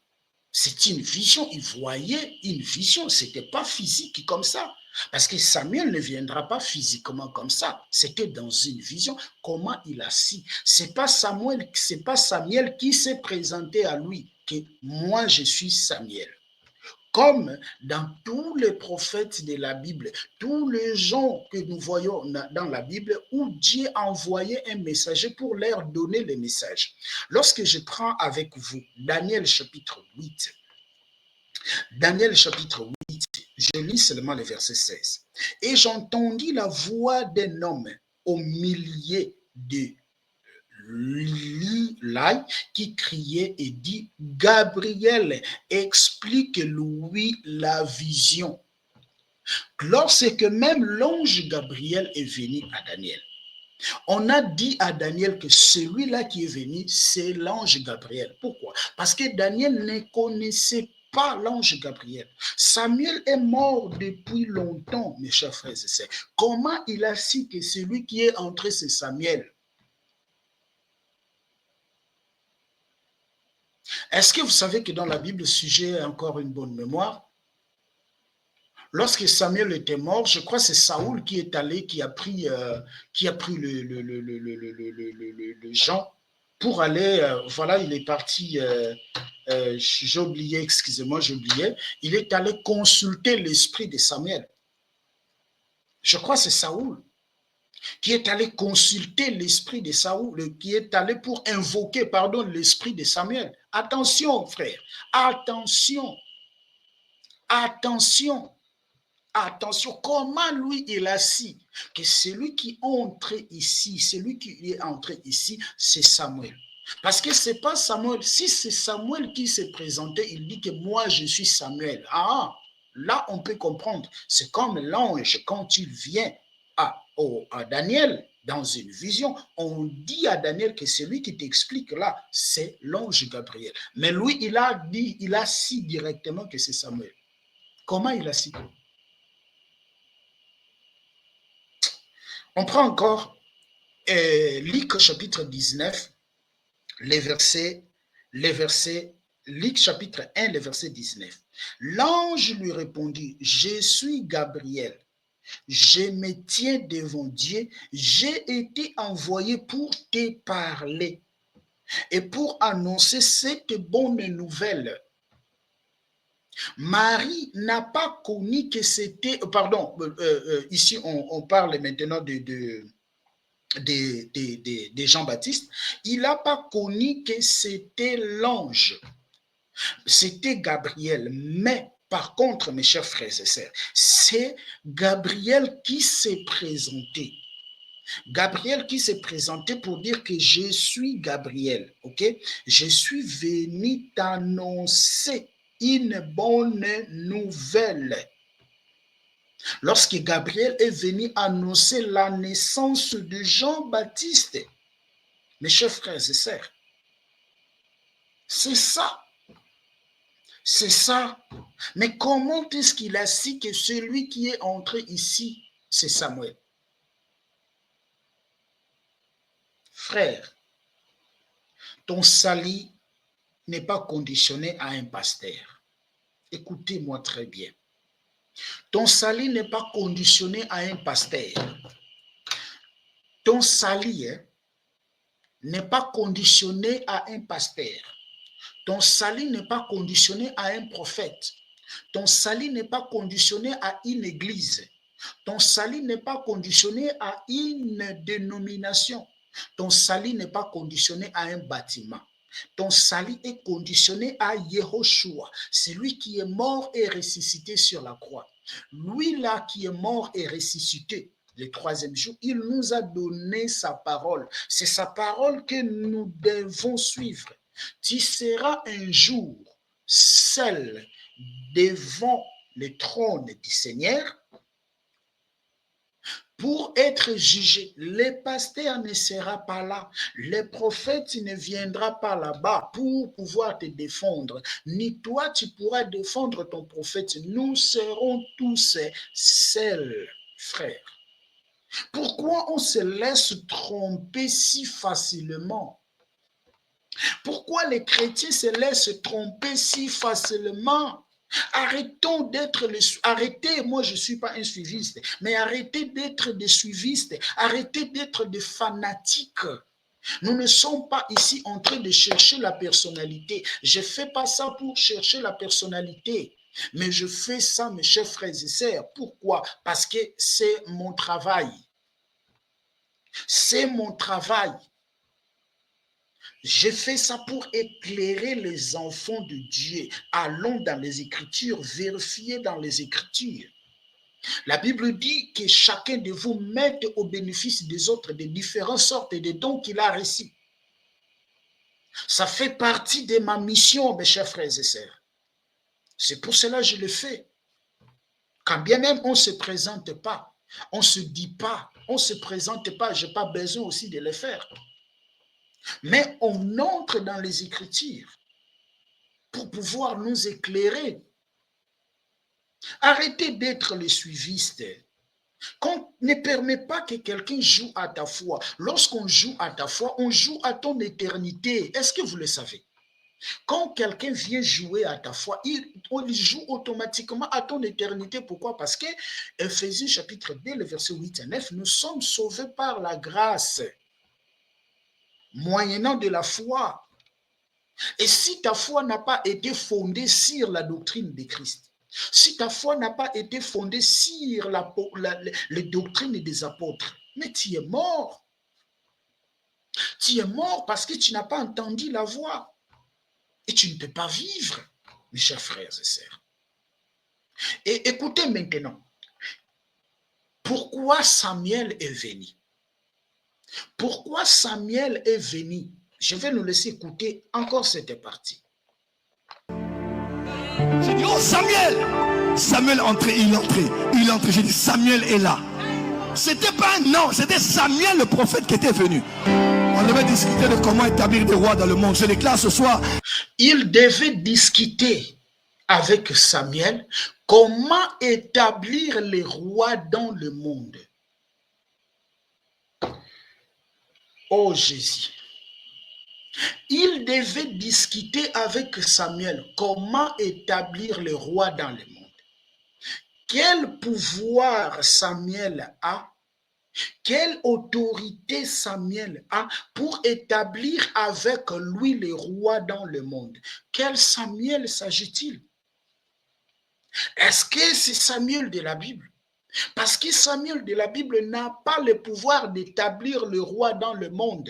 C'est une vision. Il voyait une vision. Ce n'était pas physique comme ça. Parce que Samuel ne viendra pas physiquement comme ça. C'était dans une vision. Comment il a su? C'est pas Samuel qui s'est présenté à lui que moi je suis Samuel. Comme dans tous les prophètes de la Bible, tous les gens que nous voyons dans la Bible où Dieu a envoyé un messager pour leur donner le message. Lorsque je prends avec vous Daniel chapitre 8, Daniel chapitre 8, je lis seulement le verset 16. Et j'entendis la voix d'un homme au milieu de l'île qui criait et dit, Gabriel, explique-lui la vision. Lorsque même l'ange Gabriel est venu à Daniel, on a dit à Daniel que celui-là qui est venu, c'est l'ange Gabriel. Pourquoi? Parce que Daniel ne connaissait pas l'ange Gabriel. Samuel est mort depuis longtemps, mes chers frères et sœurs. Comment il a su que celui qui est entré, c'est Samuel? Est-ce que vous savez que dans la Bible, le sujet a encore une bonne mémoire? Lorsque Samuel était mort, je crois que c'est Saoul qui est allé, qui a pris le Jean pour aller, voilà, il est parti, j'ai oublié, excusez-moi, j'ai oublié, il est allé consulter l'esprit de Samuel. Je crois que c'est Saoul qui est allé consulter l'esprit de Saoul, qui est allé pour invoquer, pardon, l'esprit de Samuel. Attention, frère, attention, attention. Attention, comment lui il a su que celui qui est entré ici, c'est Samuel. Parce que ce n'est pas Samuel. Si c'est Samuel qui s'est présenté, il dit que moi je suis Samuel. Ah, là on peut comprendre. C'est comme l'ange quand il vient à Daniel dans une vision. On dit à Daniel que celui qui t'explique là, c'est l'ange Gabriel. Mais lui, il a su directement que c'est Samuel. Comment il a su? On prend encore Luc chapitre 19, les versets, Luc chapitre 1, le verset 19. L'ange lui répondit, je suis Gabriel, je me tiens devant Dieu, j'ai été envoyé pour te parler et pour annoncer cette bonne nouvelle. Marie n'a pas connu que c'était, pardon, ici on parle maintenant de Jean-Baptiste, il n'a pas connu que c'était l'ange, c'était Gabriel, mais par contre, mes chers frères et sœurs, c'est Gabriel qui s'est présenté. Gabriel qui s'est présenté pour dire que je suis Gabriel, ok? Je suis venu t'annoncer une bonne nouvelle. Lorsque Gabriel est venu annoncer la naissance de Jean-Baptiste, mes chers frères et sœurs, c'est ça. C'est ça. Mais comment est-ce qu'il a su que celui qui est entré ici, c'est Samuel? Frère, ton salut n'est pas conditionné à un pasteur. Écoutez-moi très bien. Ton salut n'est pas conditionné à un pasteur. Ton salut n'est pas conditionné à un pasteur. Ton salut n'est pas conditionné à un prophète. Ton salut n'est pas conditionné à une église. Ton salut n'est pas conditionné à une dénomination. Ton salut n'est pas conditionné à un bâtiment. Ton salut est conditionné à Yehoshua, celui qui est mort et ressuscité sur la croix. Lui là qui est mort et ressuscité le troisième jour, il nous a donné sa parole. C'est sa parole que nous devons suivre. Tu seras un jour seul devant le trône du Seigneur pour pour être jugé. Le pasteur ne sera pas là. Le prophète ne viendra pas là-bas pour pouvoir te défendre. Ni toi, tu pourras défendre ton prophète. Nous serons tous seuls, frères. Pourquoi on se laisse tromper si facilement? Pourquoi les chrétiens se laissent tromper si facilement? Arrêtons d'être arrêtez, moi je ne suis pas un suiviste, mais arrêtez d'être des suivistes, arrêtez d'être des fanatiques. Nous ne sommes pas ici en train de chercher la personnalité. Je ne fais pas ça pour chercher la personnalité. Mais je fais ça, mes chers frères et sœurs. Pourquoi? Parce que c'est mon travail. C'est mon travail. Je fais ça pour éclairer les enfants de Dieu. Allons dans les Écritures, vérifiez dans les Écritures. La Bible dit que chacun de vous mette au bénéfice des autres de différentes sortes de dons qu'il a reçus. Ça fait partie de ma mission, mes chers frères et sœurs. C'est pour cela que je le fais. Quand bien même on ne se présente pas, on ne se dit pas, on ne se présente pas, je n'ai pas besoin aussi de le faire. Mais on entre dans les Écritures pour pouvoir nous éclairer. Arrêtez d'être les suivistes. Qu'on ne permet pas que quelqu'un joue à ta foi. Lorsqu'on joue à ta foi, on joue à ton éternité. Est-ce que vous le savez? Quand quelqu'un vient jouer à ta foi, on joue automatiquement à ton éternité. Pourquoi? Parce que Ephésiens chapitre 2, le verset 8 et 9, nous sommes sauvés par la grâce, moyennant de la foi. Et si ta foi n'a pas été fondée sur la doctrine de Christ, si ta foi n'a pas été fondée sur les doctrines des apôtres, mais tu es mort. Tu es mort parce que tu n'as pas entendu la voix. Et tu ne peux pas vivre, mes chers frères et sœurs. Et écoutez maintenant, pourquoi Samuel est venu? Pourquoi Samuel est venu? Je vais nous laisser écouter encore cette partie. J'ai dit, oh Samuel! Samuel entré, il entrait. J'ai dit, Samuel est là. C'était pas un nom, c'était Samuel le prophète qui était venu. On devait discuter de comment établir des rois dans le monde. Je déclare ce soir. Il devait discuter avec Samuel comment établir les rois dans le monde. Oh Jésus. Il devait discuter avec Samuel comment établir les rois dans le monde. Quel pouvoir Samuel a? Quelle autorité Samuel a pour établir avec lui les rois dans le monde? Quel Samuel s'agit-il? Est-ce que c'est Samuel de la Bible? Parce que Samuel de la Bible n'a pas le pouvoir d'établir le roi dans le monde.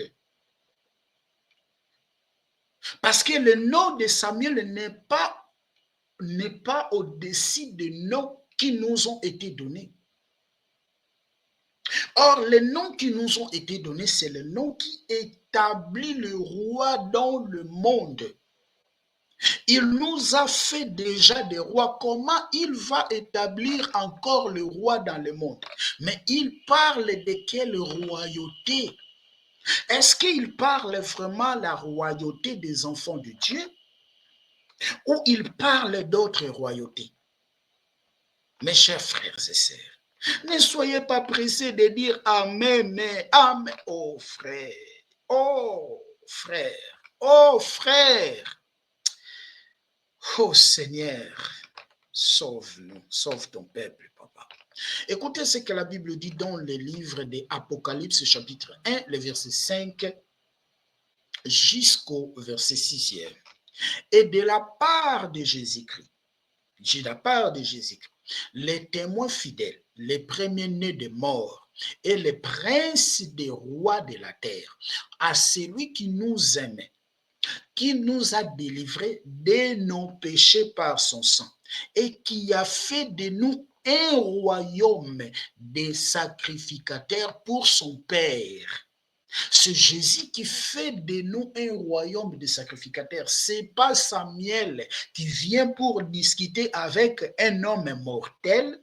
Parce que le nom de Samuel n'est pas au-dessus des noms qui nous ont été donnés. Or, les noms qui nous ont été donnés, c'est le nom qui établit le roi dans le monde. Il nous a fait déjà des rois. Comment il va établir encore le roi dans le monde? Mais il parle de quelle royauté? Est-ce qu'il parle vraiment la royauté des enfants de Dieu? Ou il parle d'autres royautés? Mes chers frères et sœurs, ne soyez pas pressés de dire Amen, Amen. Oh frère, oh frère, oh frère. Oh Seigneur, sauve-nous, sauve ton peuple, papa. Écoutez ce que la Bible dit dans le livre de Apocalypse, chapitre 1, le verset 5 jusqu'au verset 6e. Et de la part de Jésus-Christ, les témoins fidèles, les premiers-nés des morts et les princes des rois de la terre, à celui qui nous aimait, qui nous a délivrés de nos péchés par son sang et qui a fait de nous un royaume de sacrificateurs pour son Père. C'est Jésus qui fait de nous un royaume de sacrificateurs. C'est pas Samuel qui vient pour discuter avec un homme mortel.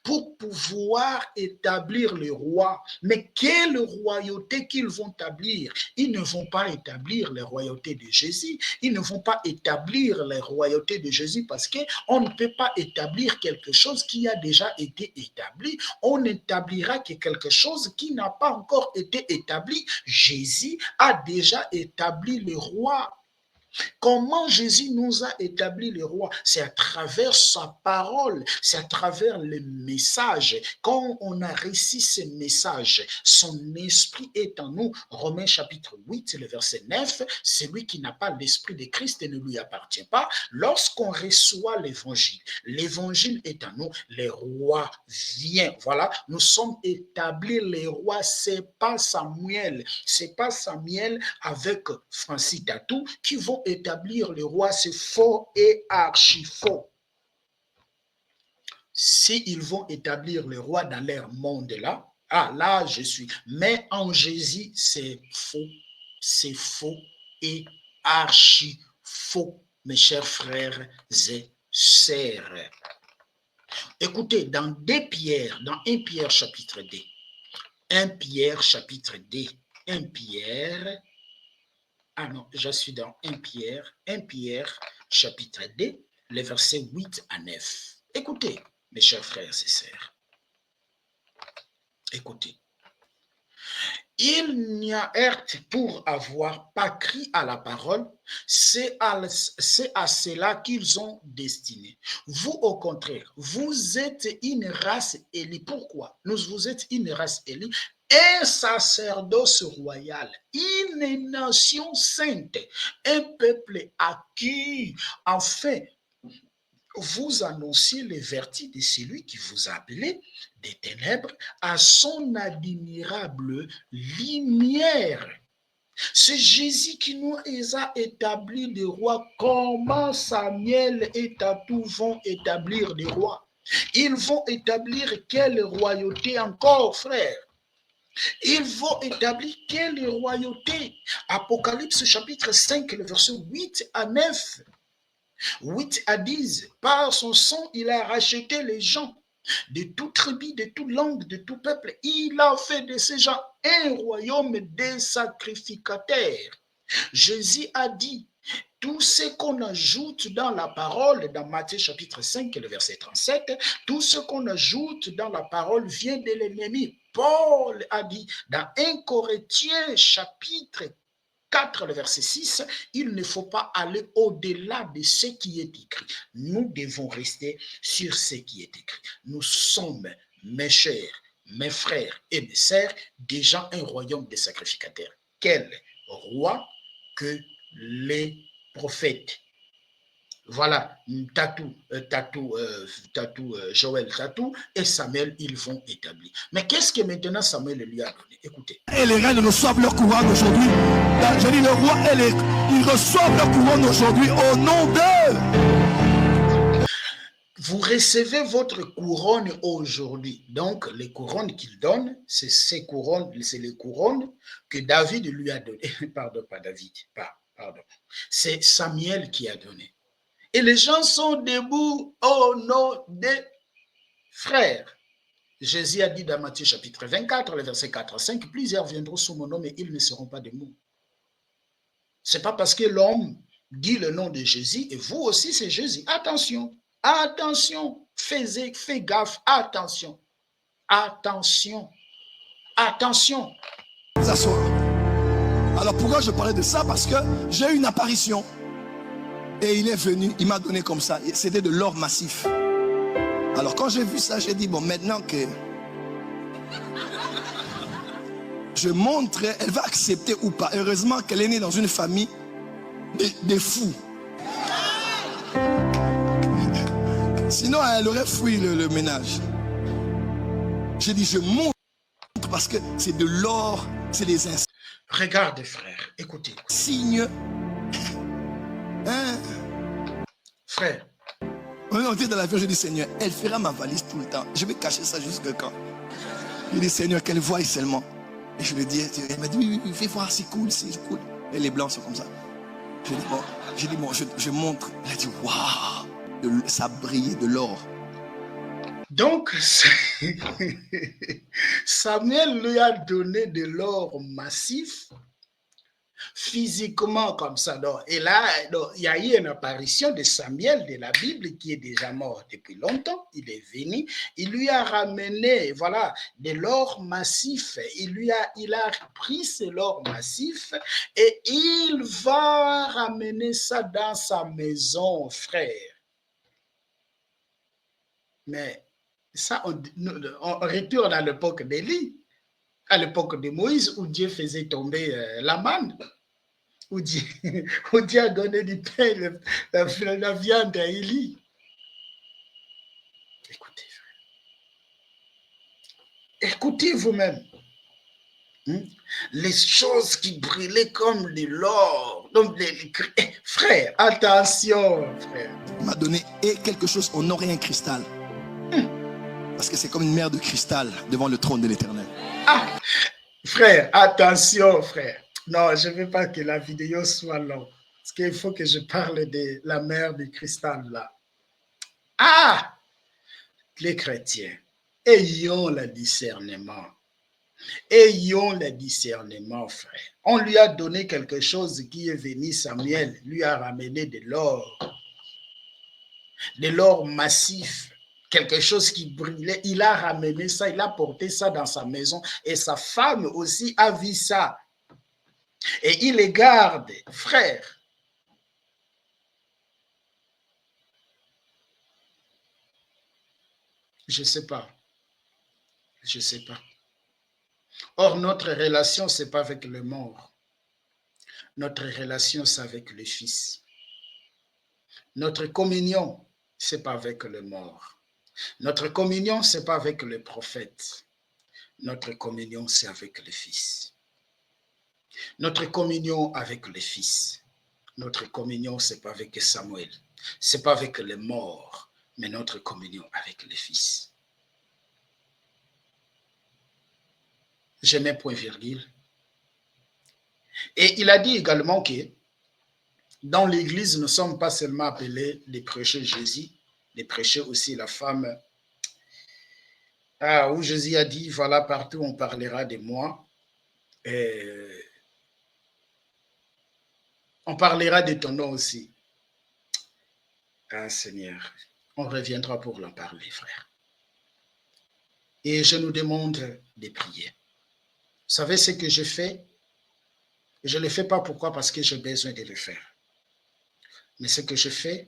pour pouvoir établir le roi. Mais quelle royauté qu'ils vont établir? Ils ne vont pas établir la royauté de Jésus. Ils ne vont pas établir la royauté de Jésus parce qu'on ne peut pas établir quelque chose qui a déjà été établi. On établira que quelque chose qui n'a pas encore été établi. Jésus a déjà établi le roi. Comment Jésus nous a établi le roi? C'est à travers sa parole, c'est à travers le message. Quand on a reçu ce message, son esprit est en nous. Romains chapitre 8, le verset 9, celui qui n'a pas l'esprit de Christ ne lui appartient pas. Lorsqu'on reçoit l'évangile est en nous, le roi vient. Voilà, nous sommes établis, les rois, c'est pas Samuel avec Francis Tatou qui vont établir le roi, c'est faux et archi faux. S'ils vont établir le roi dans leur monde là, là je suis. Mais en Jésus, c'est faux et archi faux, mes chers frères et sœurs. Écoutez, dans 1 Pierre chapitre 2, 1 Pierre chapitre 2, 1 Pierre, non, je suis dans 1 Pierre chapitre 2, les versets 8 à 9. Écoutez, mes chers frères et sœurs, écoutez. Il n'y a herte pour avoir pas cru à la parole, c'est à cela qu'ils ont destiné. Vous, au contraire, vous êtes une race élue. Pourquoi? Vous êtes une race élue, un sacerdoce royal, une nation sainte, un peuple acquis, enfin, vous annoncez les vertus de celui qui vous a appelé des ténèbres à son admirable lumière. C'est Jésus qui nous a établi des rois. Comment Samuel et Tatou vont établir des rois? Ils vont établir quelle royauté encore, frère? Ils vont établir quelle royauté? Apocalypse chapitre 5, le verset 8 à 9. 8 à 10, par son sang, il a racheté les gens de toute tribu, de toute langue, de tout peuple. Il a fait de ces gens un royaume des sacrificateurs. Jésus a dit, tout ce qu'on ajoute dans la parole, dans Matthieu chapitre 5, le verset 37, tout ce qu'on ajoute dans la parole vient de l'ennemi. Paul a dit dans 1 Corinthiens chapitre 4, le verset 6, il ne faut pas aller au-delà de ce qui est écrit. Nous devons rester sur ce qui est écrit. Nous sommes, mes chers, mes frères et mes sœurs, déjà un royaume de sacrificateurs. Quel roi que les prophètes. Voilà, Joël Tatou et Samuel, ils vont établir. Mais qu'est-ce que maintenant Samuel lui a donné? Écoutez. Et les reines reçoivent leur couronne aujourd'hui. Je dis le roi et ils reçoivent leur couronne aujourd'hui au nom d'eux. Vous recevez votre couronne aujourd'hui. Donc, les couronnes qu'il donne, c'est les couronnes que David lui a données. Pardon, pas David, pardon. C'est Samuel qui a donné. Et les gens sont debout au nom des frères. Jésus a dit dans Matthieu chapitre 24, le verset 4 à 5, plusieurs viendront sous mon nom, mais ils ne seront pas de moi. Ce n'est pas parce que l'homme dit le nom de Jésus, et vous aussi c'est Jésus. Attention, attention, fais gaffe, attention, attention, attention. Vous asseoir. Alors pourquoi je parlais de ça? Parce que j'ai eu une apparition. Et il est venu, il m'a donné comme ça. C'était de l'or massif. Alors quand j'ai vu ça, j'ai dit, bon, maintenant que je montre, elle va accepter ou pas. Heureusement qu'elle est née dans une famille de fous. Sinon, elle aurait fui le ménage. J'ai dit, je montre parce que c'est de l'or, c'est des insignes. Regardez, frère, écoutez. Signe. Hein? Frère. On était dans l'avion, je dis Seigneur, elle fera ma valise tout le temps. Je vais cacher ça jusqu'à quand? Je dis Seigneur, qu'elle voie seulement. Et je lui dis, elle m'a dit, oui, fais voir, c'est cool, c'est cool. Et les blancs sont comme ça. Je dis bon, je montre. Elle a dit, waouh, ça brillait de l'or. Donc, Samuel lui a donné de l'or massif, physiquement comme ça. Donc, et là, il y a eu une apparition de Samuel de la Bible qui est déjà mort depuis longtemps. Il est venu, il lui a ramené, voilà, de l'or massif. Il a pris ce l'or massif et il va ramener ça dans sa maison, frère. Mais ça, on retourne à l'époque d'Élie, à l'époque de Moïse, où Dieu faisait tomber la manne, où Dieu a donné du pain, la viande à Élie. Écoutez, frère. Écoutez vous-même. Les choses qui brillaient comme de l'or. Donc, frère, attention, frère. Il m'a donné quelque chose en or et un cristal. Parce que c'est comme une mer de cristal devant le trône de l'Éternel. Ah, frère, attention, frère. Non, je ne veux pas que la vidéo soit longue. Parce qu'il faut que je parle de la mer du cristal là. Ah, les chrétiens, ayons le discernement. Ayons le discernement, frère. On lui a donné quelque chose qui est venu, Samuel lui a ramené de l'or massif. Quelque chose qui brillait, il a ramené ça, il a porté ça dans sa maison et sa femme aussi a vu ça. Et il les garde, frère. Je ne sais pas. Je ne sais pas. Or, notre relation, ce n'est pas avec le mort. Notre relation, c'est avec le Fils. Notre communion, ce n'est pas avec le mort. Notre communion, ce n'est pas avec le prophète. Notre communion, c'est avec le Fils. Notre communion avec le Fils. Notre communion, ce n'est pas avec Samuel. Ce n'est pas avec les morts, mais notre communion avec le Fils. Je mets point virgule. Et il a dit également que dans l'Église, nous ne sommes pas seulement appelés de prêcher Jésus, de prêcher aussi la femme. Où Jésus a dit, voilà, partout on parlera de moi. On parlera de ton nom aussi. Ah Seigneur, on reviendra pour l'en parler, frère. Et je nous demande de prier. Vous savez ce que je fais? Je ne le fais pas pourquoi? Parce que j'ai besoin de le faire. Mais ce que je fais,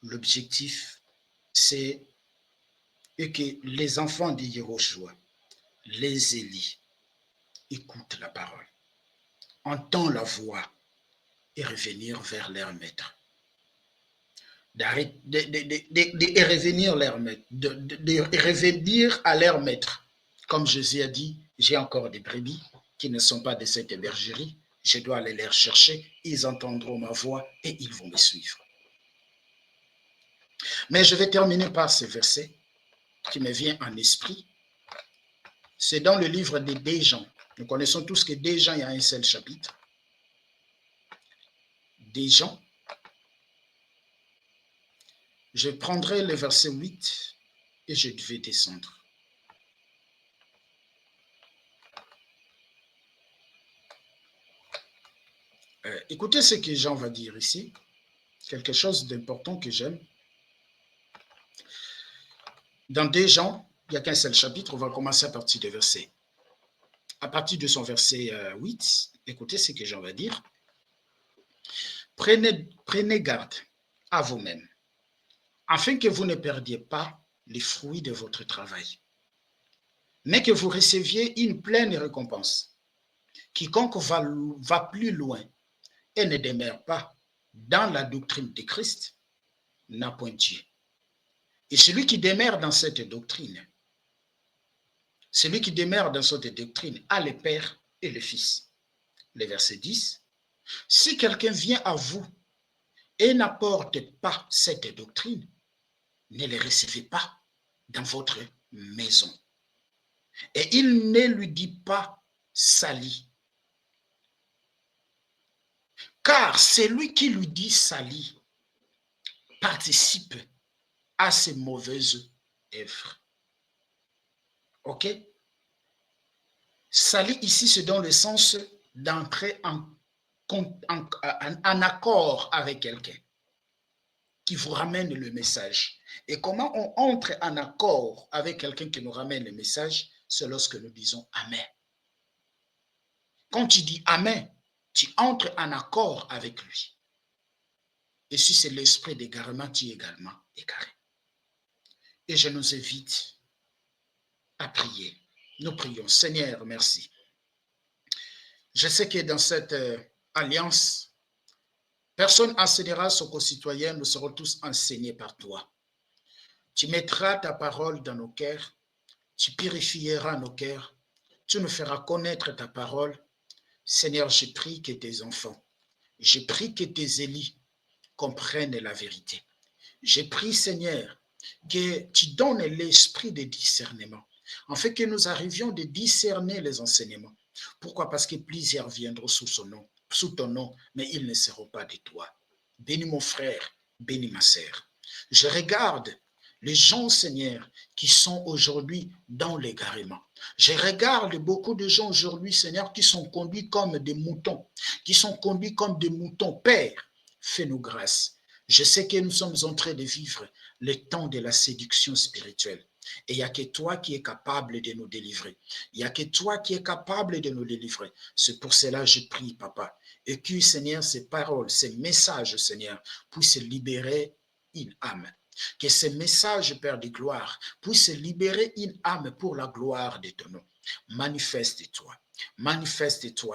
l'objectif, c'est que les enfants de Yehoshua, les Élis, écoutent la parole, entendent la voix et revenir vers leur maître. De revenir leur maître, de revenir à leur maître. Comme Jésus a dit, j'ai encore des brebis qui ne sont pas de cette bergerie, je dois aller les chercher, ils entendront ma voix et ils vont me suivre. Mais je vais terminer par ce verset qui me vient en esprit. C'est dans le livre de 2 Jean. Nous connaissons tous que 2 Jean, il y a un seul chapitre. 2 Jean. Je prendrai le verset 8 et je vais descendre. Écoutez ce que Jean va dire ici. Quelque chose d'important que j'aime. Dans 2 Jean, il n'y a qu'un seul chapitre. On va commencer à partir À partir de son verset 8, écoutez ce que Jean va dire. Prenez garde à vous-même, afin que vous ne perdiez pas les fruits de votre travail, mais que vous receviez une pleine récompense. Quiconque va plus loin et ne demeure pas dans la doctrine de Christ n'a point Dieu. Et celui qui demeure dans cette doctrine, a le Père et le Fils. Le verset 10, si quelqu'un vient à vous et n'apporte pas cette doctrine, ne le recevez pas dans votre maison. Et il ne lui dit pas sali. Car celui qui lui dit sali participe à ces mauvaises œuvres. Ok? S'allier ici, c'est dans le sens d'entrer en accord avec quelqu'un qui vous ramène le message. Et comment on entre en accord avec quelqu'un qui nous ramène le message? C'est lorsque nous disons Amen. Quand tu dis Amen, tu entres en accord avec lui. Et si c'est l'esprit d'égarement, tu es également égaré. Et je nous invite à prier. Nous prions. Seigneur, merci. Je sais que dans cette alliance, personne enseignera à son concitoyen, nous serons tous enseignés par toi. Tu mettras ta parole dans nos cœurs, tu purifieras nos cœurs, tu nous feras connaître ta parole. Seigneur, je prie que tes enfants, je prie que tes élus comprennent la vérité. Je prie, Seigneur, que tu donnes l'esprit de discernement, en fait que nous arrivions de discerner les enseignements. Pourquoi? Parce que plusieurs viendront sous ton nom, mais ils ne seront pas de toi. Bénis mon frère, bénis ma sœur. Je regarde les gens, Seigneur, qui sont aujourd'hui dans l'égarement. Je regarde beaucoup de gens aujourd'hui, Seigneur, qui sont conduits comme des moutons, Père, fais-nous grâce. Je sais que nous sommes en train de vivre le temps de la séduction spirituelle. Et il n'y a que toi qui es capable de nous délivrer. Il n'y a que toi qui es capable de nous délivrer. C'est pour cela que je prie, Papa. Et que, Seigneur, ces paroles, ces messages, Seigneur, puissent libérer une âme. Que ces messages, Père de gloire, puissent libérer une âme pour la gloire de ton nom. Manifeste-toi,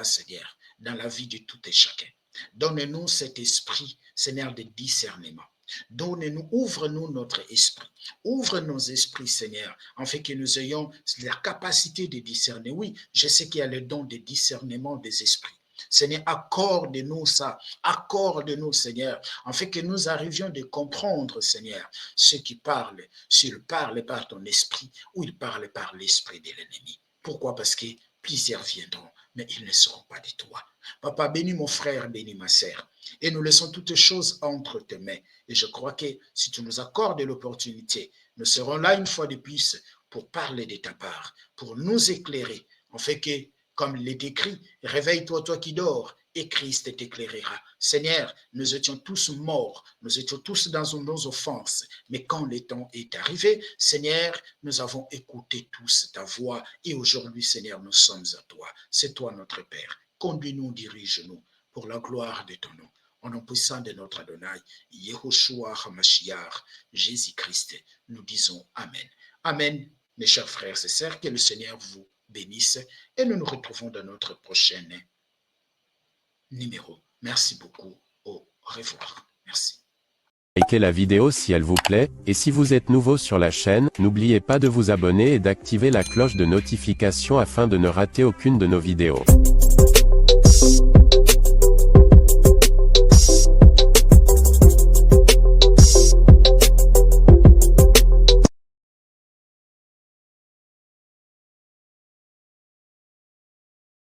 Seigneur, dans la vie de tout et chacun. Donne-nous cet esprit, Seigneur, de discernement. Donne-nous, ouvre-nous notre esprit, ouvre nos esprits, Seigneur, afin que nous ayons la capacité de discerner. Oui, je sais qu'il y a le don de discernement des esprits. Seigneur, accorde-nous ça, accorde-nous, Seigneur, afin que nous arrivions de comprendre, Seigneur, ceux qui parlent, s'ils parlent par ton esprit ou ils parlent par l'esprit de l'ennemi. Pourquoi? Parce que plusieurs viendront, mais ils ne seront pas de toi. Papa, bénis mon frère, bénis ma sœur. Et nous laissons toutes choses entre tes mains. Et je crois que si tu nous accordes l'opportunité, nous serons là une fois de plus pour parler de ta part, pour nous éclairer. En fait que, comme il est écrit, réveille-toi, toi qui dors, et Christ t'éclairera. Seigneur, nous étions tous morts, nous étions tous dans nos offenses, mais quand le temps est arrivé, Seigneur, nous avons écouté tous ta voix, et aujourd'hui, Seigneur, nous sommes à toi. C'est toi notre Père. Conduis-nous, dirige-nous, pour la gloire de ton nom. Au nom puissant de notre Adonai, Yehoshua HaMashiach, Jésus-Christ, nous disons Amen. Amen, mes chers frères et sœurs, que le Seigneur vous bénisse, et nous nous retrouvons dans notre prochaine numéro. Merci beaucoup. Au revoir. Merci. Likez la vidéo si elle vous plaît, et si vous êtes nouveau sur la chaîne, n'oubliez pas de vous abonner et d'activer la cloche de notification afin de ne rater aucune de nos vidéos.